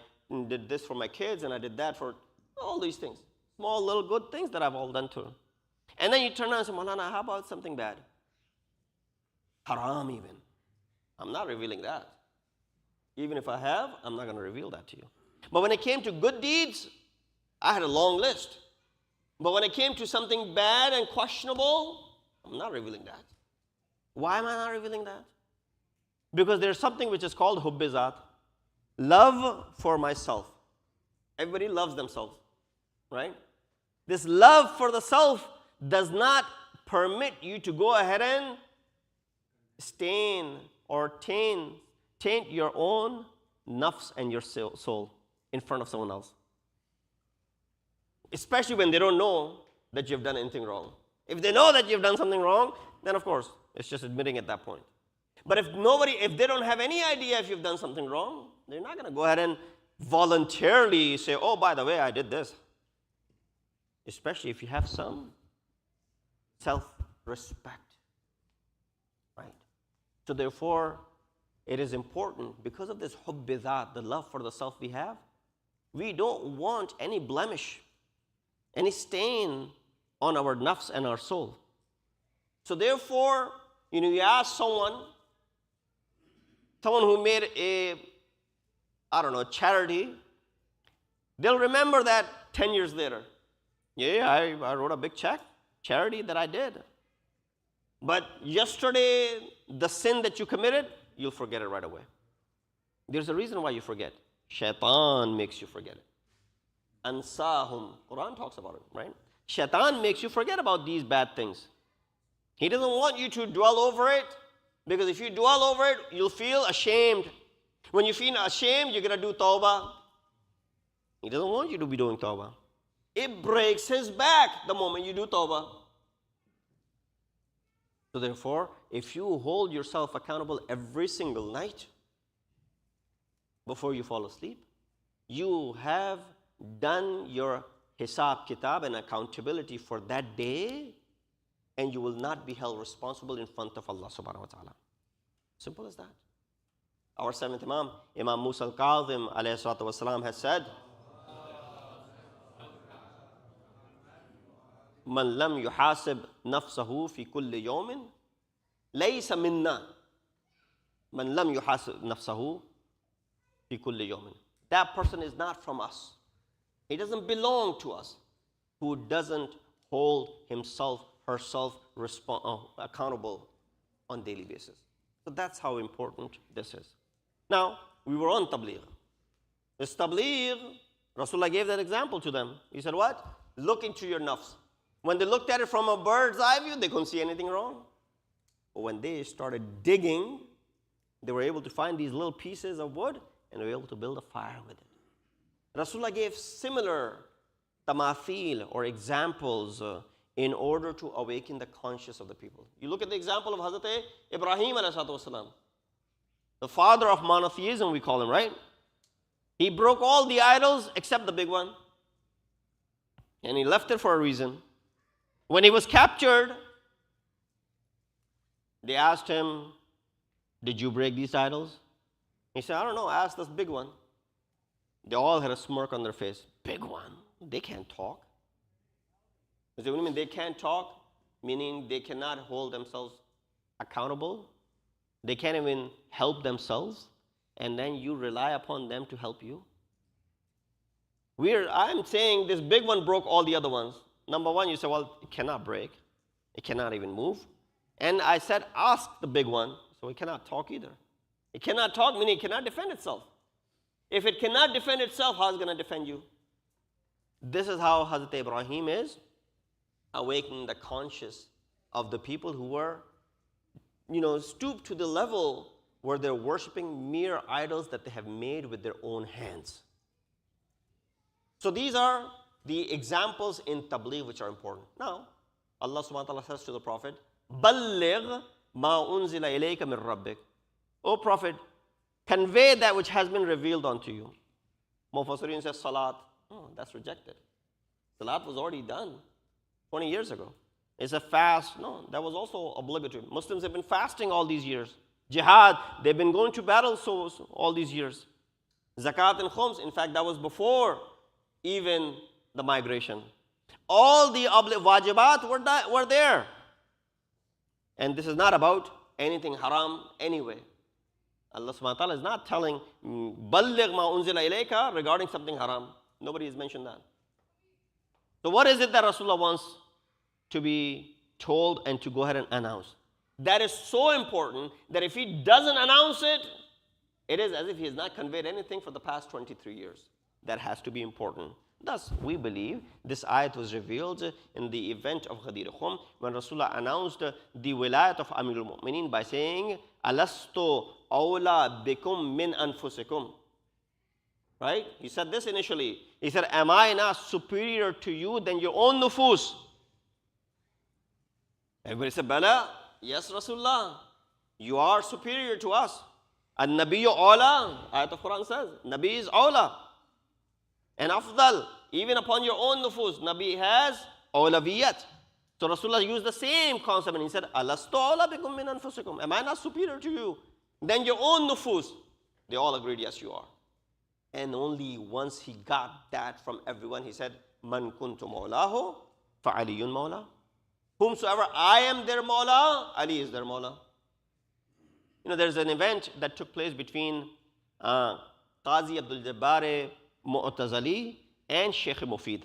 did this for my kids, and I did that for all these things. Small little good things that I've all done to them. And then you turn around and say, Maulana, how about something bad? Haram even. I'm not revealing that. Even if I have, I'm not going to reveal that to you. But when it came to good deeds, I had a long list. But when it came to something bad and questionable, I'm not revealing that. Why am I not revealing that? Because there's something which is called hubbizat, love for myself. Everybody loves themselves, right? This love for the self does not permit you to go ahead and stain or taint your own nafs and your soul in front of someone else. Especially when they don't know that you've done anything wrong. If they know that you've done something wrong, then of course, it's just admitting at that point. But if they don't have any idea if you've done something wrong, they're not going to go ahead and voluntarily say, oh, by the way, I did this. Especially if you have some self-respect. Right? So therefore, it is important, because of this hubbizat, the love for the self we have, we don't want any blemish, any stain on our nafs and our soul. So therefore, you ask someone who made charity, they'll remember that 10 years later. Yeah, I wrote a big charity that I did. But yesterday, the sin that you committed, you'll forget it right away. There's a reason why you forget. Shaitan makes you forget it. Ansahum. Quran talks about it, right? Shaitan makes you forget about these bad things. He doesn't want you to dwell over it, because if you dwell over it, you'll feel ashamed. When you feel ashamed, you're going to do tawbah. He doesn't want you to be doing tawbah. It breaks his back the moment you do tawbah. So therefore, if you hold yourself accountable every single night before you fall asleep, you have done your hisab kitab and accountability for that day, and you will not be held responsible in front of Allah subhanahu wa ta'ala. Simple as that. Our seventh Imam, Imam Musa al-Kazim alayhi salatu wasalam, has said, Man lam yuhasib nafsahu fi kulli yawmin laysa minna. Man lam yuhasib nafsahu fi kulli yawmin. That person is not from us. He doesn't belong to us, who doesn't hold himself, herself accountable on daily basis. So that's how important this is. Now, we were on tabligh. This tabligh, Rasulullah gave that example to them. He said what? Look into your nafs. When they looked at it from a bird's eye view, they couldn't see anything wrong. But when they started digging, they were able to find these little pieces of wood, and they were able to build a fire with it. Rasulullah gave similar tamathil or examples in order to awaken the conscience of the people. You look at the example of Hazrat Ibrahim ﷺ, the father of monotheism, we call him, right? He broke all the idols except the big one. And he left it for a reason. When he was captured, they asked him, did you break these idols? He said, I don't know, ask this big one. They all had a smirk on their face. Big one? They can't talk. What do you mean they can't talk? Meaning they cannot hold themselves accountable. They can't even help themselves. And then you rely upon them to help you. I'm saying this big one broke all the other ones. Number one, you say, well, it cannot break. It cannot even move. And I said, ask the big one. So it cannot talk either. It cannot talk, meaning it cannot defend itself. If it cannot defend itself, how is it going to defend you? This is how Hazrat Ibrahim is awakening the conscience of the people who were, stooped to the level where they're worshiping mere idols that they have made with their own hands. So these are the examples in tabligh which are important. Now, Allah subhanahu wa ta'ala says to the Prophet, Balligh ma unzila ilayka min rabbik. O Prophet, convey that which has been revealed unto you. Mufassirin says salat. Oh, that's rejected. Salat was already done 20 years ago. It's a fast. No, that was also obligatory. Muslims have been fasting all these years. Jihad, they've been going to battle all these years. Zakat and khums, in fact, that was before even the migration. All the wajibat were there. And this is not about anything haram anyway. Allah subhanahu wa ta'ala is not telling Balligh ma unzila ilayka regarding something haram. Nobody has mentioned that. So what is it that Rasulullah wants to be told and to go ahead and announce? That is so important that if he doesn't announce it, it is as if he has not conveyed anything for the past 23 years. That has to be important. Thus, we believe this ayat was revealed in the event of Ghadir Khum when Rasulullah announced the wilayat of Amirul Mu'mineen by saying, Alastu awla bikum min anfusikum. Right? He said this initially. He said, am I not superior to you than your own nufus? Everybody said, Bala, yes, Rasulullah, you are superior to us. An-Nabiyyu awla, ayat of Quran says, Nabi is awla. And afdal, even upon your own nufus, Nabi has awlawiyat. So Rasulullah used the same concept and he said, Alastu awla bikum min anfusikum. Am I not superior to you than your own nufus? They all agreed, yes, you are. And only once he got that from everyone, he said, Man kuntu mawlahu, fa aliyun mawla. Whomsoever I am their mawla, Ali is their mawla. There's an event that took place between Qazi Abdul Jabbar Mu'tazili and Sheikh Mufid.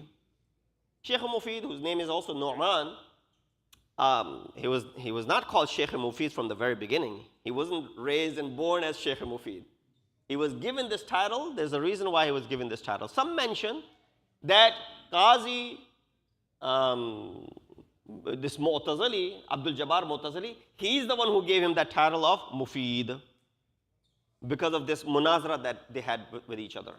Sheikh Mufid, whose name is also Nu'man, he was not called Sheikh Mufid from the very beginning. He wasn't raised and born as Sheikh Mufid. He was given this title. There's a reason why he was given this title. Some mention that Qazi, this Mu'tazili, Abdul Jabbar Mu'tazili, he's the one who gave him that title of Mufid because of this munazara that they had with each other.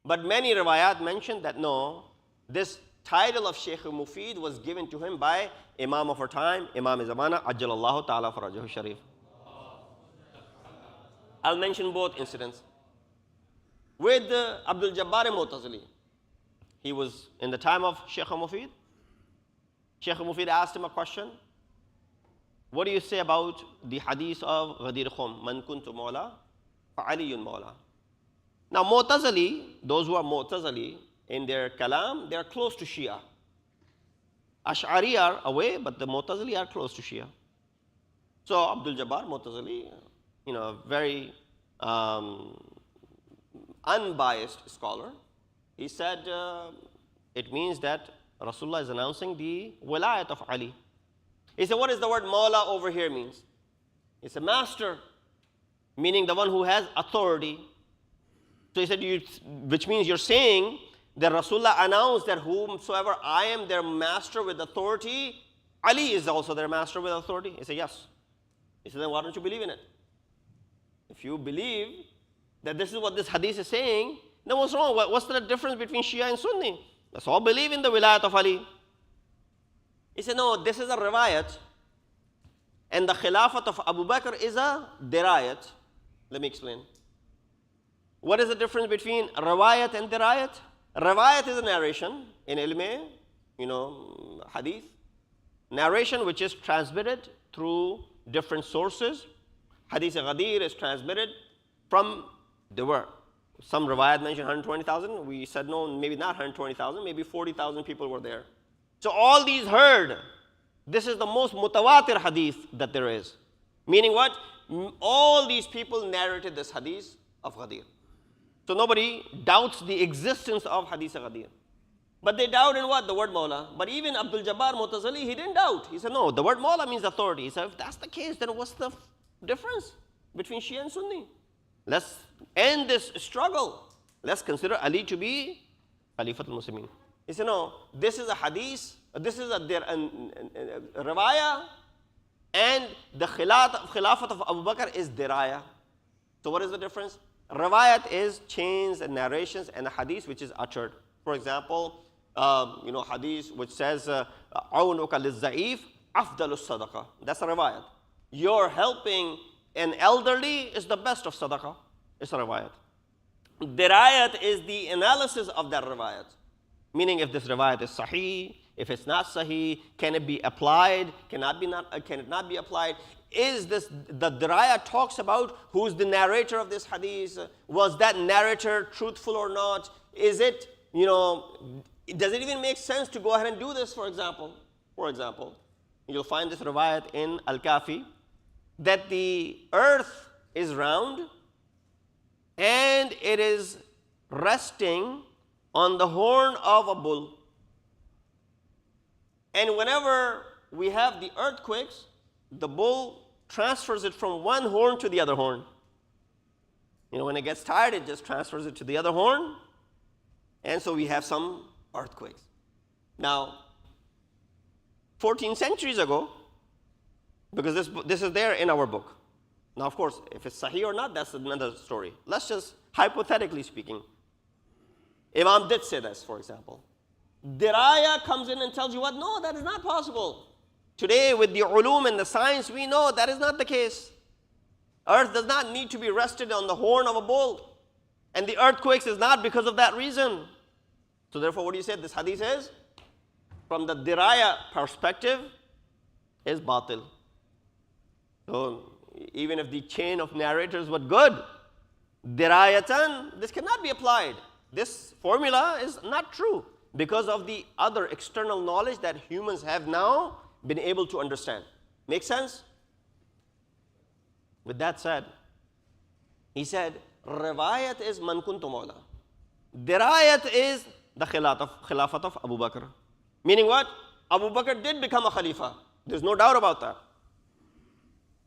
But many riwayat mention that no, this title of Sheikh Mufid was given to him by Imam of our time, Imam Zamana, Ajjalallahu Ta'ala Farajahu Sharif. I'll mention both incidents. With Abdul Jabbar Mu'tazili, he was in the time of Sheikh Mufid. Sheikh Mufid asked him a question. What do you say about the hadith of Ghadir Khum? Man kuntu mawla, fa aliyun mawla. Now Mu'tazili, those who are Mu'tazili, in their kalam, they are close to Shia. Ash'ari are away, but the Mu'tazili are close to Shia. So Abdul Jabbar Mu'tazili, very unbiased scholar, he said it means that Rasulullah is announcing the wilayat of Ali. He said, what does the word Mawla over here means? It's a master, meaning the one who has authority. So he said, which means you're saying that Rasulullah announced that whomsoever I am their master with authority, Ali is also their master with authority. He said, yes. He said, then why don't you believe in it? If you believe that this is what this hadith is saying, then what's wrong? What's the difference between Shia and Sunni? Let's all believe in the wilayat of Ali. He said, no, this is a riwayat, and the khilafat of Abu Bakr is a dirayat. Let me explain. What is the difference between riwayat and dirayat? Riwayat is a narration in ilm, hadith. Narration which is transmitted through different sources. Hadith Ghadir is transmitted from the word. Some riwayat mentioned 120,000. We said no, maybe not 120,000, maybe 40,000 people were there. So all these heard. This is the most mutawatir hadith that there is. Meaning what? All these people narrated this hadith of Ghadir. So nobody doubts the existence of hadith Ghadir. But they doubt in what? The word Mawla. But even Abdul Jabbar Mu'tazili, he didn't doubt. He said, no, the word Mawla means authority. He said, if that's the case, then what's the difference between Shia and Sunni? Let's end this struggle. Let's consider Ali to be Khalifatul Muslimin. He said, no, this is a hadith, this is a riwayah, and the Khilafat of Abu Bakr is dirayah. So what is the difference? Riwayat is chains and narrations, and a hadith which is uttered. For example, hadith which says, "Awnuka liz-za'if afdalus sadaqah." That's a riwayat. You're helping an elderly is the best of sadaqah. It's a riwayat. Dirayat is the analysis of that riwayat. Meaning, if this riwayat is sahih, if it's not sahih, can it be applied? Can it not be applied? Is this, the dirayah talks about who's the narrator of this hadith? Was that narrator truthful or not? Is it, does it even make sense to go ahead and do this, for example? For example, you'll find this riwayat in Al-Kafi, that the earth is round and it is resting on the horn of a bull. And whenever we have the earthquakes, the bull transfers it from one horn to the other horn. When it gets tired, it just transfers it to the other horn. And so we have some earthquakes. Now, 14 centuries ago, because this is there in our book. Now, of course, if it's sahih or not, that's another story. Let's just, hypothetically speaking, Imam did say this, for example. Dirayah comes in and tells you what? No, that is not possible. Today, with the ulum and the science, we know that is not the case. Earth does not need to be rested on the horn of a bull. And the earthquakes is not because of that reason. So therefore, what do you say? This hadith is, from the dirayah perspective, is batil. So even if the chain of narrators were good, dirayatan, this cannot be applied. This formula is not true because of the other external knowledge that humans have now been able to understand. Make sense? With that said, he said, riwayat is man kuntu mawla. Dirayat is the khilafat of Abu Bakr. Meaning what? Abu Bakr did become a khalifa. There's no doubt about that.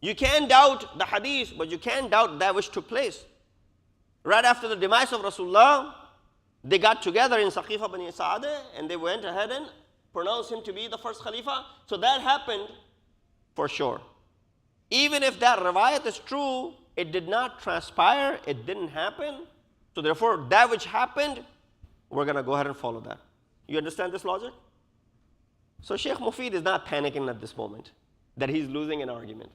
You can doubt the hadith, but you can't doubt that which took place. Right after the demise of Rasulullah, they got together in Saqifa Bani Sa'adah and they went ahead and pronounced him to be the first Khalifa. So that happened for sure. Even if that riwayat is true, it did not transpire, it didn't happen. So therefore, that which happened, we're going to go ahead and follow that. You understand this logic? So Sheikh Mufid is not panicking at this moment that he's losing an argument.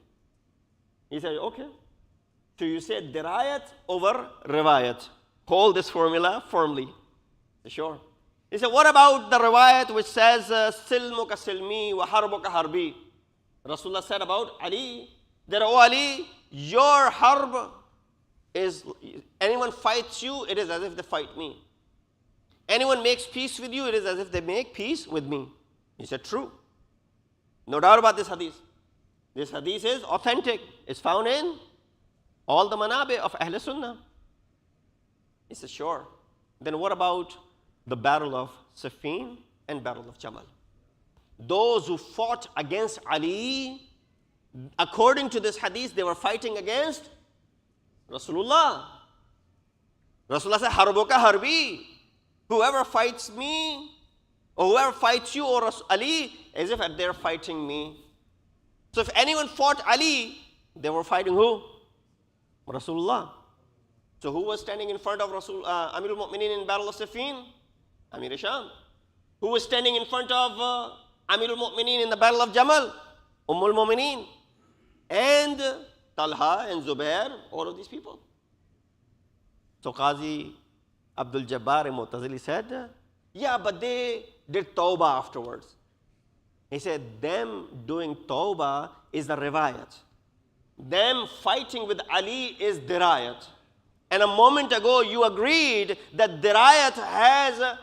He said, okay. So you said dirayat over riwayat. Hold this formula firmly. Sure. He said, what about the riwayat which says, silmuka silmi wa harbuka harbi? Rasulullah said about Ali, that, oh Ali, your harb is, anyone fights you, it is as if they fight me. Anyone makes peace with you, it is as if they make peace with me. He said, true. No doubt about this hadith. This hadith is authentic. It's found in all the manabi of Ahl Sunnah. He said, sure. Then what about the battle of Siffin and battle of Jamal? Those who fought against Ali, according to this hadith, they were fighting against Rasulullah. Rasulullah said, harbuka harbi. Whoever fights me, or whoever fights you or Ali, as if they're fighting me. So if anyone fought Ali, they were fighting who? Rasulullah. So who was standing in front of Amirul Mu'mineen in Battle of Siffin? Amir Sham. Who was standing in front of Amirul Mu'mineen in the Battle of Jamal? Ummul Mu'mineen. And Talha and Zubair, all of these people. So Qazi Abdul Jabbar Mu'tazili said, yeah, but they did tawbah afterwards. He said, them doing tawbah is the riwayat. Them fighting with Ali is dirayat. And a moment ago, you agreed that dirayat has,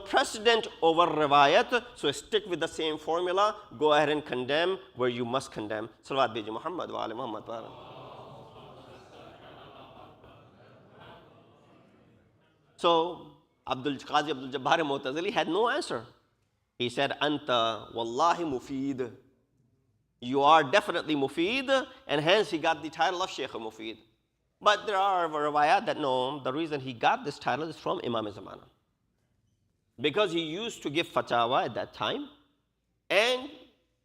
precedent over riwayat. So stick with the same formula. Go ahead and condemn where you must condemn. Salawat biji Muhammad wa ali Muhammad. So Qazi Abdul Jabbar Mu'tazili had no answer. He said, Anta wallahi mufid. You are definitely mufid, and hence he got the title of Sheikh Mufid. But there are riwayat that no, the reason he got this title is from Imam Zamana. Because he used to give fatwa at that time, and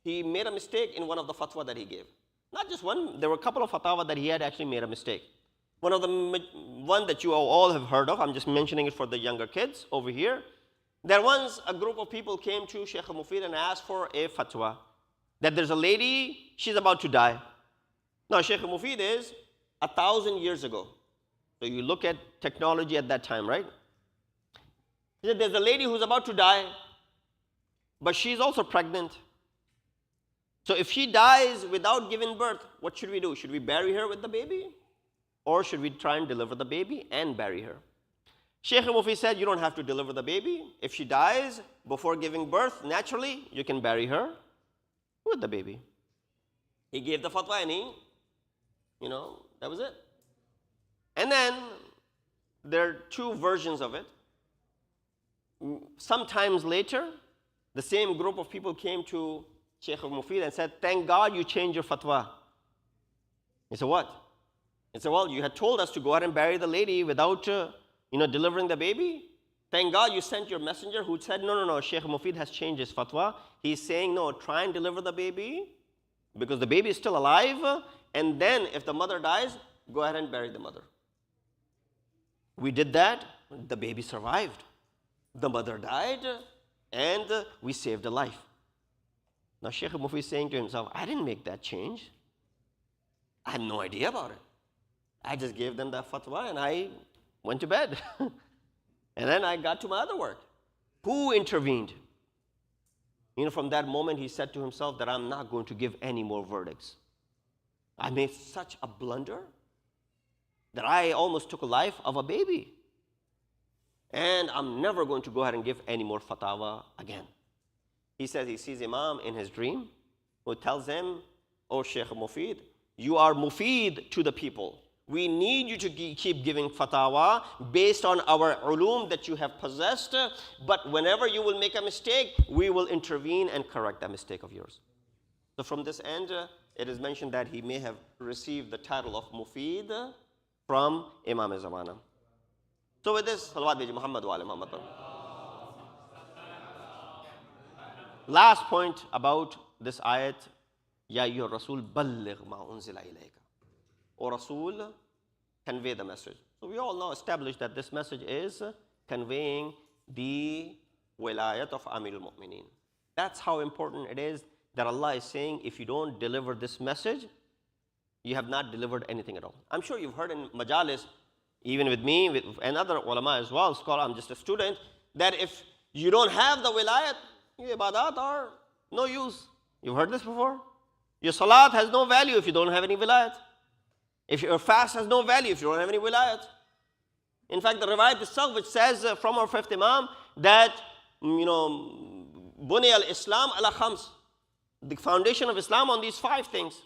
he made a mistake in one of the fatwa that he gave. Not just one, there were a couple of fatwa that he had actually made a mistake. One that you all have heard of, I'm just mentioning it for the younger kids over here. There once a group of people came to Sheikh Mufid and asked for a fatwa that there's a lady, she's about to die. Now Sheikh Mufid is 1,000 years ago. So you look at technology at that time, right? He said there's a lady who's about to die, but she's also pregnant. So if she dies without giving birth, what should we do? Should we bury her with the baby? Or should we try and deliver the baby and bury her? Sheikh Mufid said, you don't have to deliver the baby. If she dies before giving birth, naturally, you can bury her with the baby. He gave the fatwa and that was it. And then there are two versions of it. Sometimes later, the same group of people came to Sheikh Mufid and said, thank God you changed your fatwa. He said, what? He said, well, you had told us to go ahead and bury the lady without delivering the baby. Thank God you sent your messenger who said, no, Sheikh Mufid has changed his fatwa. He's saying, no, try and deliver the baby because the baby is still alive. And then if the mother dies, go ahead and bury the mother. We did that. The baby survived. The mother died. And we saved a life. Now Sheikh Mufid is saying to himself, I didn't make that change. I had no idea about it. I just gave them that fatwa and I went to bed. And then I got to my other work. Who intervened? From that moment he said to himself that I'm not going to give any more verdicts. I made such a blunder that I almost took a life of a baby. And I'm never going to go ahead and give any more fatwa again. He says he sees Imam in his dream who tells him, oh Sheikh Mufid, you are Mufid to the people. We need you to keep giving fatwa based on our ulum that you have possessed. But whenever you will make a mistake, we will intervene and correct that mistake of yours. So from this end, it is mentioned that he may have received the title of Mufid from Imam Zamana. So with this, salawat biji Muhammad wa ali Muhammad. Last point about this ayat, Ya ayyuha Rasul balligh ma unzila ilayka. O Rasul, convey the message. So we all know, established that this message is conveying the wilayat of Amirul Mu'mineen. That's how important it is that Allah is saying, if you don't deliver this message, you have not delivered anything at all. I'm sure you've heard in majalis, even with me and other ulama as well, scholar, I'm just a student, that if you don't have the wilayat, your ibadat are no use. You've heard this before? Your salat has no value if you don't have any wilayat. If your fast has no value if you don't have any wilayat. In fact, the riwayat itself, which says from our fifth Imam that, Buni al-Islam ala khams. The foundation of Islam on these 5 things.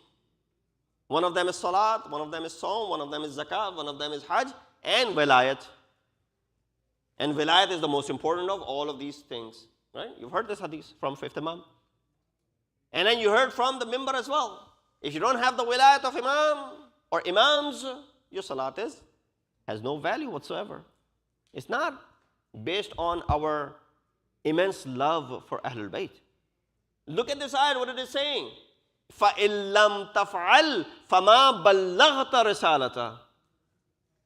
One of them is salat, one of them is saum, one of them is zakat, one of them is hajj, and wilayat. And wilayat is the most important of all of these things. Right? You've heard this hadith from fifth Imam. And then you heard from the mimbar as well. If you don't have the wilayat of Imam or Imams, your salat has no value whatsoever. It's not based on our immense love for Ahlul Bayt. Look at this ayat, what it is saying. فَإِن لَمْ تَفْعَلْ فَمَا بَلَّغْتَ رِسَالَتَهُ.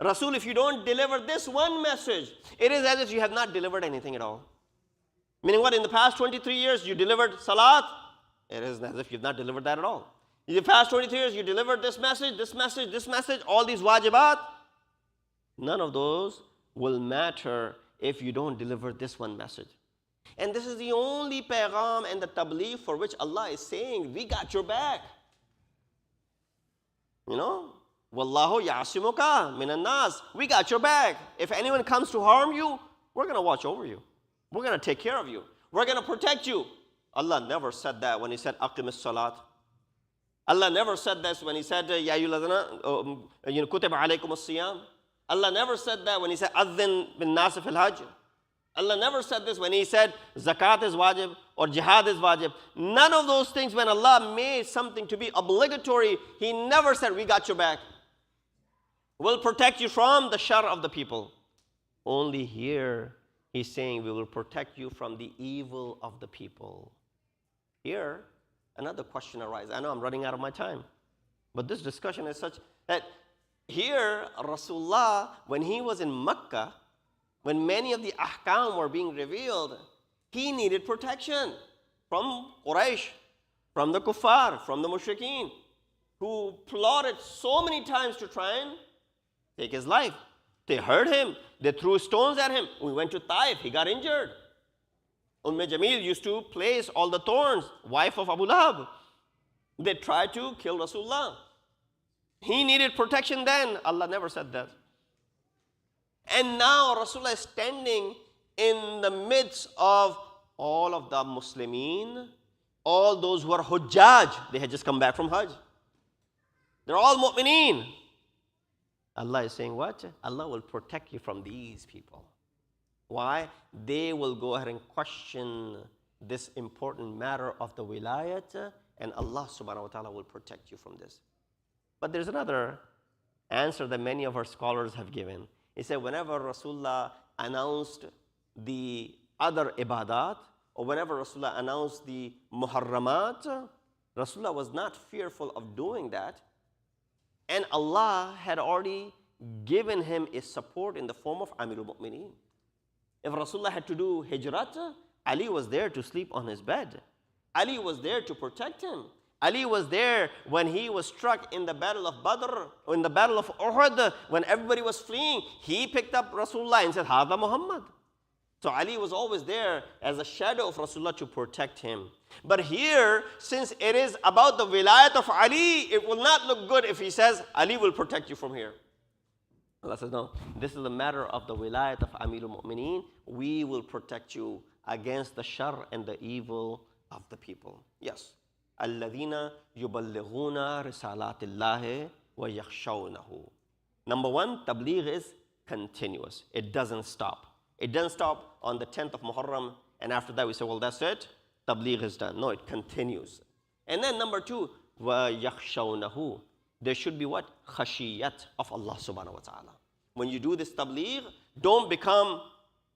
Rasul, if you don't deliver this one message, it is as if you have not delivered anything at all. Meaning what? In the past 23 years, you delivered salat. It is as if you've not delivered that at all. In the past 23 years, you delivered this message, this message, this message, all these wajibat. None of those will matter if you don't deliver this one message. And this is the only pagham and the tabligh for which Allah is saying, we got your back. Wallahu ya'asimuka minan nas. We got your back. If anyone comes to harm you, we're going to watch over you. We're going to take care of you. We're going to protect you. Allah never said that when He said, Aqimis salat. Allah never said this when He said, Ya ayyuhalladhina kutiba alaykum as-siyam. Allah never said that when He said, Adhin bin nas fil hajj. Allah never said this when He said, zakat is wajib or jihad is wajib. None of those things, when Allah made something to be obligatory, He never said, we got your back. will protect you from the shar of the people. Only here, he's saying we will protect you from the evil of the people. Here, another question arises. I know I'm running out of my time, but this discussion is such that here, Rasulullah, when he was in Mecca, when many of the ahkam were being revealed, he needed protection from Quraysh, from the kuffar, from the mushrikeen, who plotted so many times to try and take his life. They hurt him. They threw stones at him. We went to Taif. He got injured. Jamil used to place all the thorns, wife of Abu Lahab. They tried to kill Rasulullah. He needed protection then. Allah never said that. And now Rasulullah is standing in the midst of all of the Muslimin, all those who are Hujjaj. They had just come back from Hajj. They're all mu'mineen. Allah is saying what? Allah will protect you from these people. Why? They will go ahead and question this important matter of the wilayat, and Allah subhanahu wa ta'ala will protect you from this. But there's another answer that many of our scholars have given. He said whenever Rasulullah announced the other ibadat, or whenever Rasulullah announced the muharramat, Rasulullah was not fearful of doing that. And Allah had already given him a support in the form of Amirul Mu'mineen. If Rasulullah had to do hijrat, Ali was there to sleep on his bed. Ali was there to protect him. Ali was there when he was struck in the battle of Badr, or in the battle of Uhud, when everybody was fleeing. He picked up Rasulullah and said, Hada Muhammad. So Ali was always there as a shadow of Rasulullah to protect him. But here, since it is about the wilayat of Ali, it will not look good if he says, Ali will protect you from here. Allah says, no, this is a matter of the wilayat of Amirul Mu'mineen. We will protect you against the shar and the evil of the people. Yes. الَّذِينَ يُبَلِّغُونَ رِسَالَاتِ اللَّهِ وَيَخْشَوْنَهُ. Number one, tabligh is continuous. It doesn't stop. It doesn't stop on the 10th of Muharram, and after that we say, well, that's it. Tabligh is done. No, it continues. And then number two, وَيَخْشَوْنَهُ. There should be what? Khashiyat of Allah subhanahu wa ta'ala. When you do this tabligh, don't become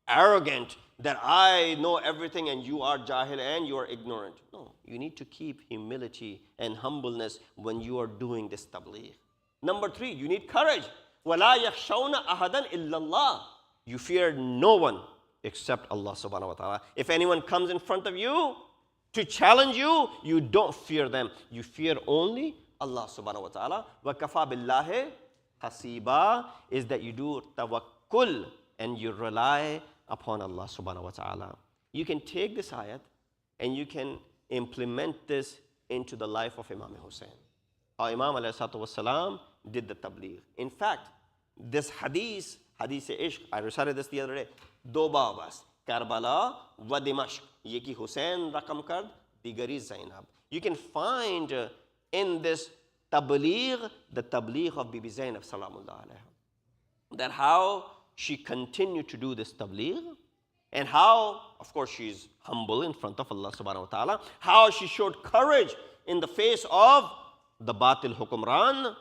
arrogant that I know everything and you are jahil and you are ignorant. No, you need to keep humility and humbleness when you are doing this tabligh. Number three, you need courage. وَلَا يَخْشَوْنَ أَحَدًا إِلَّا اللَّهِ. You fear no one except Allah subhanahu wa ta'ala. If anyone comes in front of you to challenge you, you don't fear them. You fear only Allah subhanahu wa ta'ala. وَكَفَى بِاللَّهِ حَسِيبًا is that you do tawakkul and you rely upon Allah subhanahu wa ta'ala. You can take this ayat and you can implement this into the life of Imam Hussein. How Imam alayhi salatu wasalam did the tabligh. In fact, this hadith ishq, I recited this the other day. Do babas, Karbala wa Dimashq. Ye ki Hussein rakam kard, digari Zainab. You can find in this tabligh, the tabligh of Bibi Zainab salamullah alayha. That how she continued to do this tabligh, and how, of course, she's humble in front of Allah subhanahu wa ta'ala, how she showed courage in the face of the batil hukumran,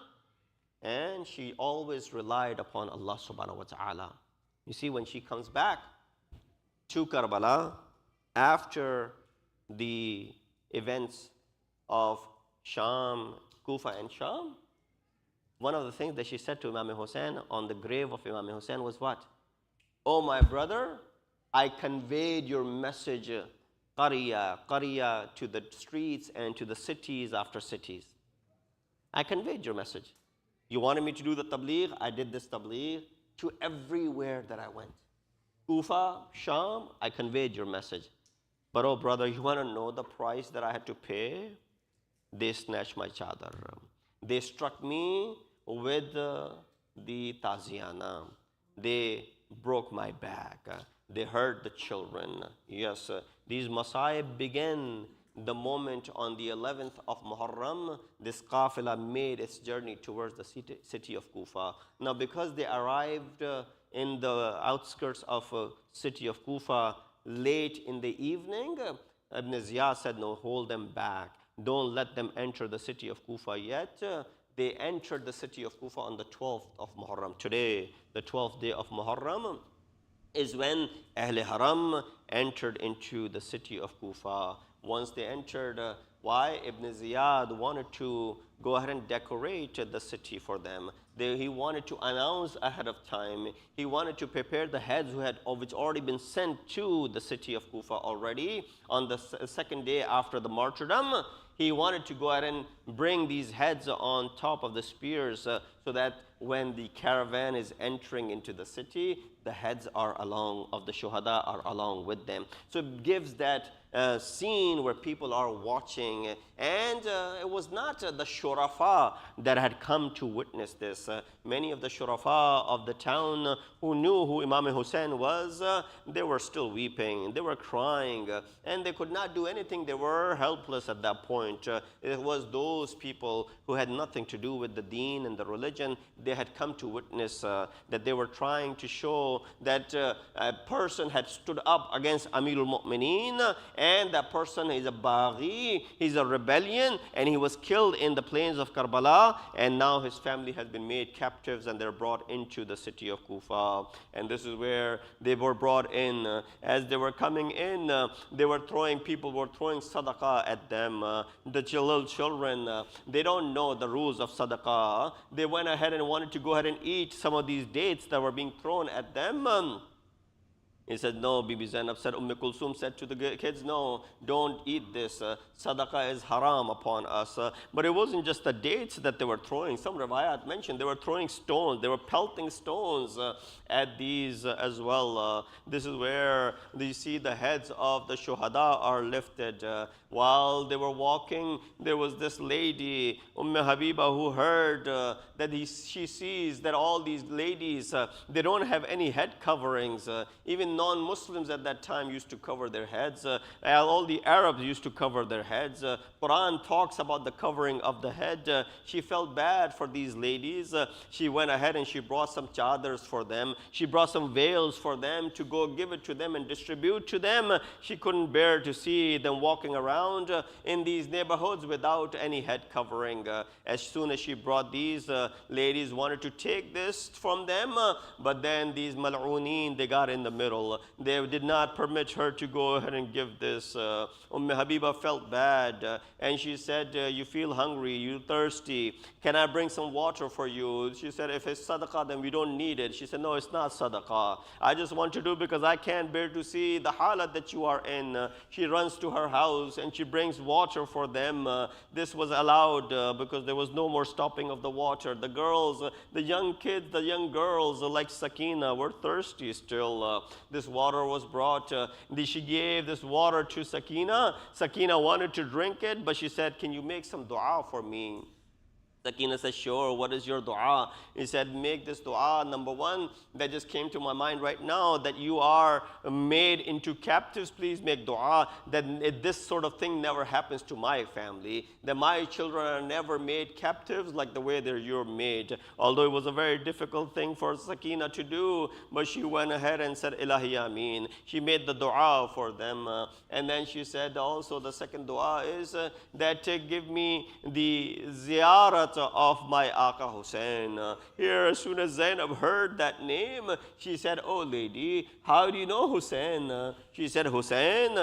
and she always relied upon Allah subhanahu wa ta'ala. You see, when she comes back to Karbala after the events of Sham, Kufa and Sham, one of the things that she said to Imam Hussein on the grave of Imam Hussein was what? Oh, my brother, I conveyed your message, qariya, to the streets and to the cities after cities. I conveyed your message. You wanted me to do the tabligh, I did this tabligh to everywhere that I went. Kufa, Sham, I conveyed your message. But oh brother, you want to know the price that I had to pay? They snatched my chadar. They struck me with the taziana. They broke my back. They hurt the children. Yes, these masa'ib began the moment on the 11th of Muharram, this qafila made its journey towards the city of Kufa. Now, because they arrived in the outskirts of city of Kufa late in the evening, Ibn Ziyad said, no, hold them back. Don't let them enter the city of Kufa yet. they entered the city of Kufa on the 12th of Muharram. Today, the 12th day of Muharram, is when Ahl Haram entered into the city of Kufa. Once they entered, why? Ibn Ziyad wanted to go ahead and decorate the city for them. He wanted to announce ahead of time. He wanted to prepare the heads which already been sent to the city of Kufa already on the second day after the martyrdom. He wanted to go ahead and bring these heads on top of the spears so that when the caravan is entering into the city, the heads are along of the shuhada are along with them. So it gives that scene where people are watching, and it was not the shurafa that had come to witness this. Many of the shurafa of the town who knew who Imam Hussein was, they were still weeping, they were crying, and they could not do anything. They were helpless at that point. It was those people who had nothing to do with the deen and the religion. They had come to witness that they were trying to show that a person had stood up against Amirul Mu'mineen, and that person is a baghi, he's a rebellion, and he was killed in the plains of Karbala, and now his family has been made captives and they're brought into the city of Kufa. And this is where they were brought in. As they were coming in, people were throwing sadaqah at them. The little children, they don't know the rules of sadaqah. They went ahead and wanted to go ahead and eat some of these dates that were being thrown at them. He said, no. Bibi Zainab said, Kulsum said to the kids, no, don't eat this. Sadaqah is haram upon us. But it wasn't just the dates that they were throwing. Some riwayat mentioned they were throwing stones. They were pelting stones at these as well. This is where you see the heads of the shuhada are lifted. While they were walking, there was this lady, Habiba, who heard that she sees that all these ladies, they don't have any head coverings. Even non-Muslims at that time used to cover their heads. All the Arabs used to cover their heads. Quran talks about the covering of the head. She felt bad for these ladies. She went ahead and she brought some chadars for them. She brought some veils for them to go give it to them and distribute to them. She couldn't bear to see them walking around in these neighborhoods without any head covering. As soon as she brought these, ladies wanted to take this from them, but then these mal'ooneen, they got in the middle. They did not permit her to go ahead and give this. Habiba felt bad, and she said, you feel hungry, you're thirsty. Can I bring some water for you? She said, if it's sadaqah, then we don't need it. She said, no, it's not sadaqah. I just want to do because I can't bear to see the halat that you are in. She runs to her house and she brings water for them. This was allowed because there was no more stopping of the water. The girls, the young kids, the young girls like Sakina were thirsty still. This water was brought. She gave this water to Sakina. Sakina wanted to drink it, but she said, can you make some dua for me? Sakina said, sure, what is your dua? He said, make this dua. Number one, that just came to my mind right now, that you are made into captives. Please make dua that this sort of thing never happens to my family, that my children are never made captives like the way you're made. Although it was a very difficult thing for Sakina to do, but she went ahead and said, Ilahi Ameen. She made the dua for them. And then she said also the second dua is that give me the ziyarat of my Aka Hussein. Here, as soon as Zainab heard that name, she said, oh lady, how do you know Hussein? She said, Hussein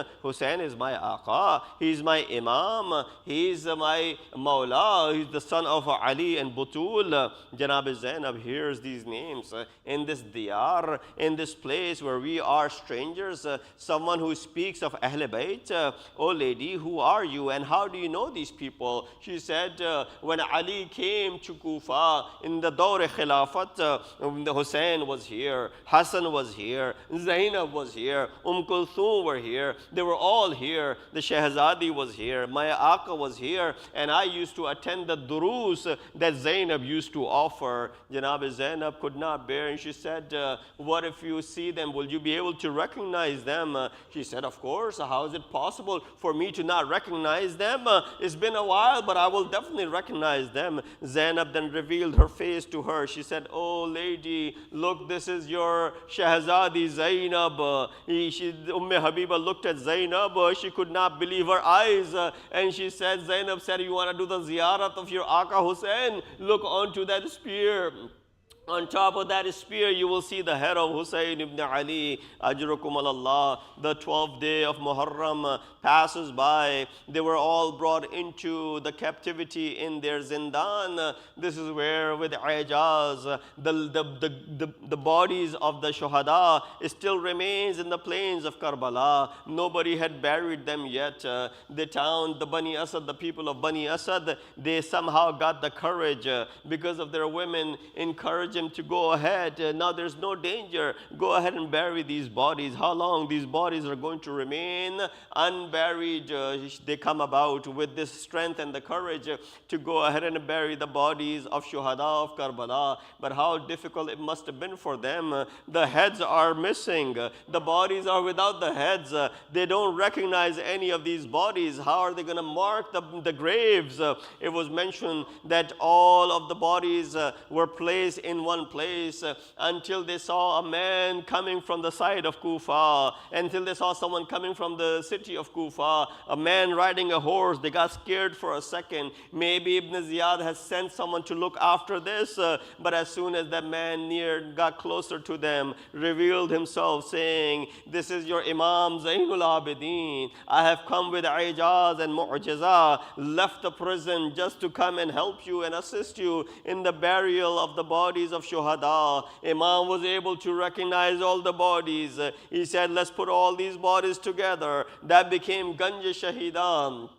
is my Aka, he's my Imam, he's my Maula, he's the son of Ali and Butul. Janab Zainab hears these names in this diyar, in this place where we are strangers, someone who speaks of Ahl Bayt. Oh lady, who are you and how do you know these people? She said, when Ali came to Kufa in the Dawr Khilafat, Hussein was here, Hassan was here, Zainab was here, Kulthum were here, they were all here, the Shahzadi was here, my Aka was here, and I used to attend the durus that Zainab used to offer. Janab Zainab could not bear, and she said, what if you see them, will you be able to recognize them? She said, of course, how is it possible for me to not recognize them? It's been a while, but I will definitely recognize them. them. Zainab then revealed her face to her. She said, "Oh lady, look, this is your Shahzadi Zainab." Habiba looked at Zainab. She could not believe her eyes. And she said, Zainab said, "You want to do the ziyarat of your Aka Hussein? Look onto that spear. On top of that spear, you will see the head of Hussein ibn Ali, Ajrukum Allah. The 12th day of Muharram passes by. They were all brought into the captivity in their zindan. This is where, with Ijaz, the bodies of the Shuhada still remains in the plains of Karbala. Nobody had buried them yet. The town, the Bani Asad, the people of Bani Asad, they somehow got the courage because of their women encouraging to go ahead. Now there's no danger. Go ahead and bury these bodies. How long these bodies are going to remain unburied? They come about with this strength and the courage to go ahead and bury the bodies of Shuhada of Karbala. But how difficult it must have been for them. The heads are missing. The bodies are without the heads. They don't recognize any of these bodies. How are they going to mark the graves? It was mentioned that all of the bodies were placed in one place until they saw a man coming from the side of Kufa, until they saw someone coming from the city of Kufa, a man riding a horse. They got scared for a second. Maybe Ibn Ziyad has sent someone to look after this, but as soon as that man got closer to them, revealed himself saying, "This is your Imam Zainul Abidin. I have come with Ijaz and Mu'jizah, left the prison just to come and help you and assist you in the burial of the bodies of Shuhada." Imam was able to recognize all the bodies. He said, "Let's put all these bodies together." That became Ganj Shahidan.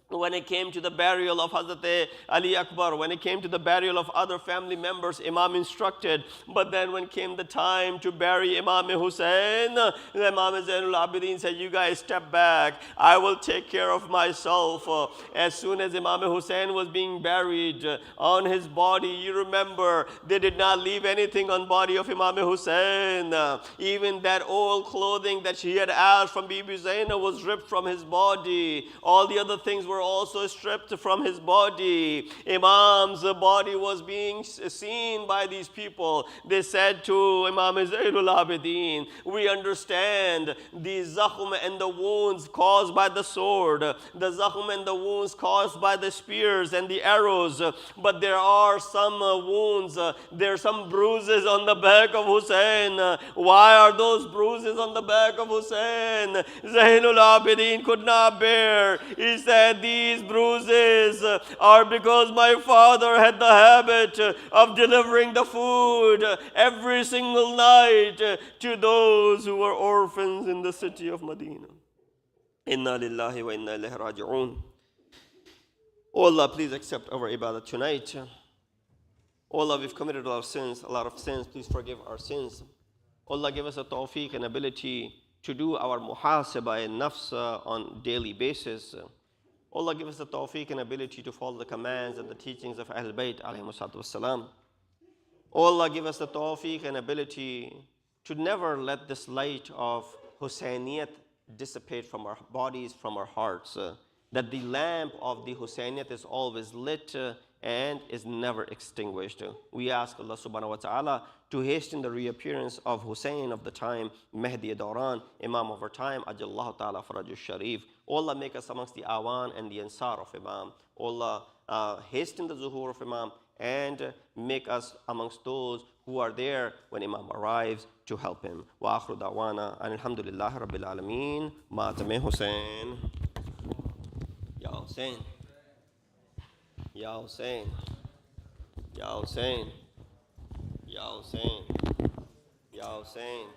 When it came to the burial of Hazrat Ali Akbar, when it came to the burial of other family members, Imam instructed. But then when came the time to bury Imam Hussein, Imam Zainul Abidin said, "You guys step back. I will take care of myself." As soon as Imam Hussein was being buried, on his body, you remember, they did not leave anything on body of Imam Hussein. Even that old clothing that she had asked from Bibi Zainab was ripped from his body. All the other things were also stripped from his body. Imam's body was being seen by these people. They said to Imam Zainul Abidin, "We understand the zakhm and the wounds caused by the sword, the zakhm and the wounds caused by the spears and the arrows, but there are some wounds, there are some bruises on the back of Hussein. Why are those bruises on the back of Hussein?" Zainul Abidin could not bear. He said, "These bruises are because my father had the habit of delivering the food every single night to those who were orphans in the city of Medina." Inna lillahi wa inna ilayhi raji'un. Oh Allah, please accept our ibadah tonight. Oh Allah, we've committed a lot of sins. Please forgive our sins. Oh Allah, give us a tawfiq and ability to do our muhasabah and nafs on daily basis. Allah, give us the tawfiq and ability to follow the commands and the teachings of Ahlul Bayt alayhimu salatu wassalam. Allah, give us the tawfiq and ability to never let this light of Hussainiyat dissipate from our bodies, from our hearts. That the lamp of the Hussainiyat is always lit and is never extinguished. We ask Allah subhanahu wa ta'ala to hasten the reappearance of Hussein of the time, Mahdi Dauran, Imam of our time, Ajallahu ta'ala Farajul Sharif. Allah, make us amongst the Awan and the Ansar of Imam. Allah, hasten the Zuhur of Imam and make us amongst those who are there when Imam arrives to help him. Wa akhru da'wana and alhamdulillahi rabbil alameen. Ma'atame Hussein. Ya Hussein. Ya Hussein. Ya Hussein. Ya Hussein. Ya Hussein.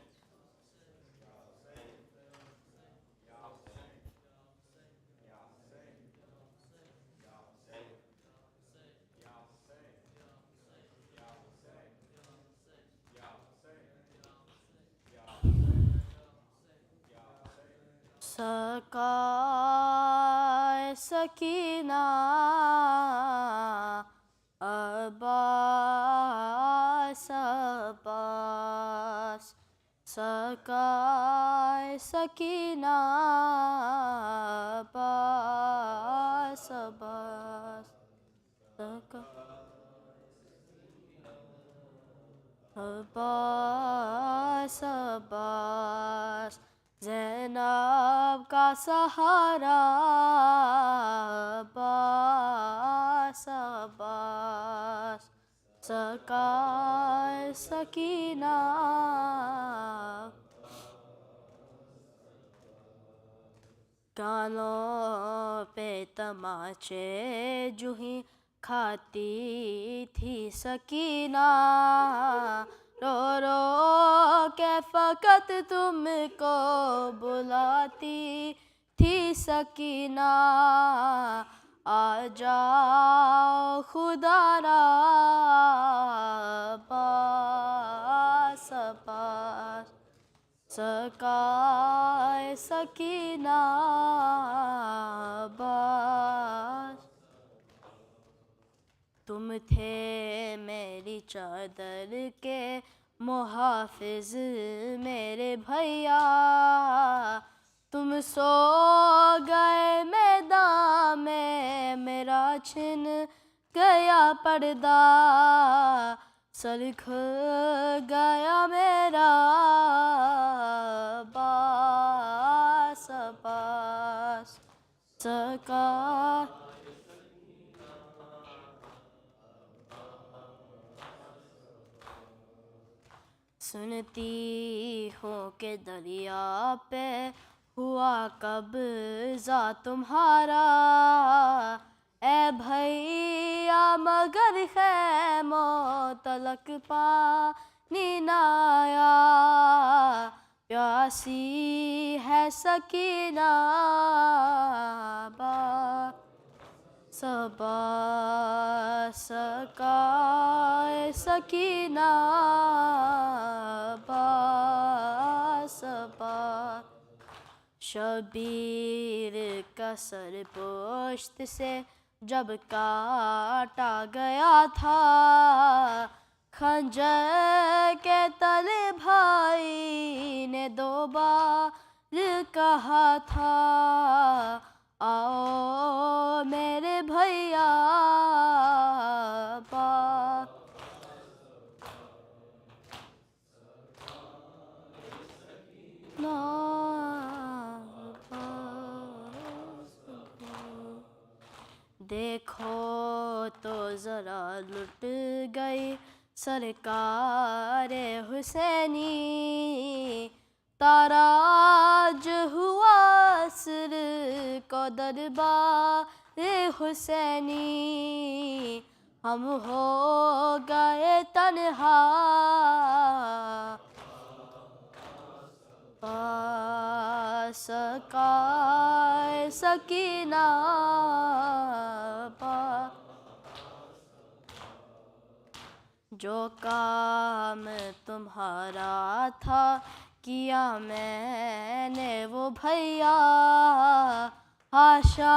Sakai Sakina Abbas Abbas Sakai Sakina Abbas Abbas Sakai عباس عباس زینب کا سہارا عباس عباس سکائے سکینہ کانوں پہ تماچے جوہی کھاتی تھی سکینہ رو رو کے فقط تم کو بلاتی تھی سکینہ آ جاؤ خدا را عباس عباس سکائے سکینہ عباس تم تھے میری چادر کے محافظ میرے بھیا تم سو گئے میدان میں میرا چھن گیا پردہ سر کھل گیا میرا عباس عباس سکا سنتی ہوں کہ دریا پہ ہوا قبضہ تمہارا اے بھیا مگر خیموں تلک پانی نہ آیا پیاسی ہے سکینہ عباس سکائے سکینہ عباس عباس شبیر کا سر پشت سے جب کاٹا گیا تھا خنجر کے تلے بھائی نے دو بار کہا تھا آؤ میرے بھیا دیکھو تو ذرا لٹ گئی سرکار حسینی تاراج ہوا عصر کو دربار حسینی ہم ہو گئے تنہا سکائے سکینہ جو کام تمہارا تھا کیا میں نے وہ بھیا حاشا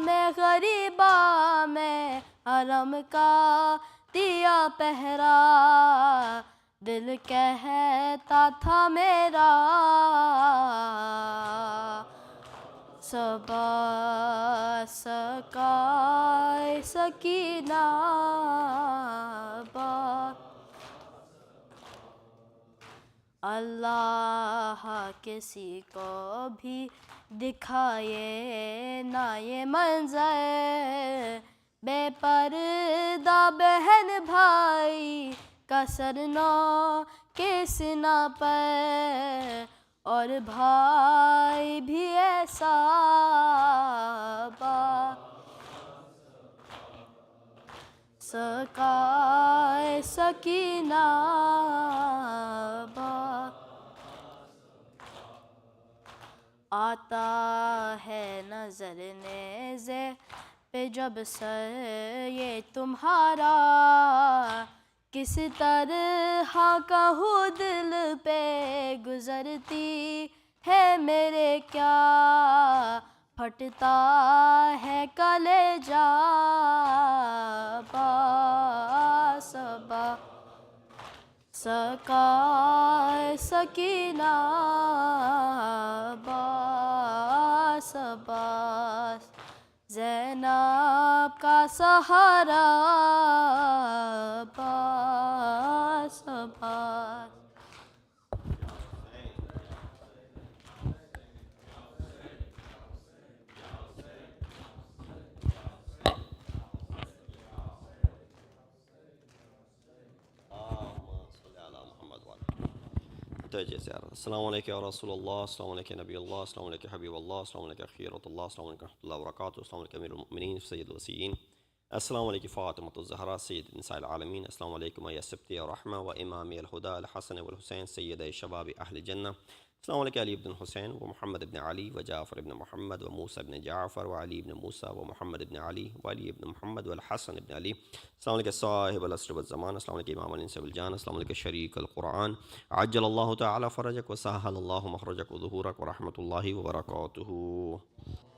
میں غریبا میں حرم کا دیا پہرا دل کہتا تھا میرا صبا سکائے سکینہ اللہ کسی کو بھی دکھائے نہ یہ منظر بے پردہ بہن بھائی کا سر نو کے سینہ پر اور بھائی بھی ایسا سکائے سکینہ آتا ہے نظر نیزے پہ جب سر یہ تمہارا کس طرح کہوں دل پہ گزرتی ہے میرے کیا پھٹتا ہے کلیجہ صبا سکائے سکینہ عباس زینب کا سہارا عباس عباس. السلام علیکم یا رسول اللہ، السلام علیکم نبی اللہ، السلام علیکم حبیب اللہ، السلام علیکم خیرۃ اللہ، السلام علیکم ورحمۃ اللہ وبرکاتہ، السلام علیکم امیر المؤمنین سید الوصیین، السلام علیکم فاطمۃ الزہرا سید نساء العالمین، السلام علیکم یا سبتی الرحمہ و امام الہدیٰ الحسن والحسین سید شباب اہل جنہ، السلام علیکم علی بن حسین و محمد بن علی و جعفر بن محمد و موسیٰ بن جعفر و علی بن موسیٰ و محمد بن علی و علی بن محمد والحسن بن علی، السلام علیکم صاحب العصر والزمان، السلام علیکم امام الانس والجان، السلام علیکم شریک القرآن، عجل اللہ تعالی فرجک و سہل اللہ مخرجک و ظہورک و رحمۃ اللہ وبرکاتہ.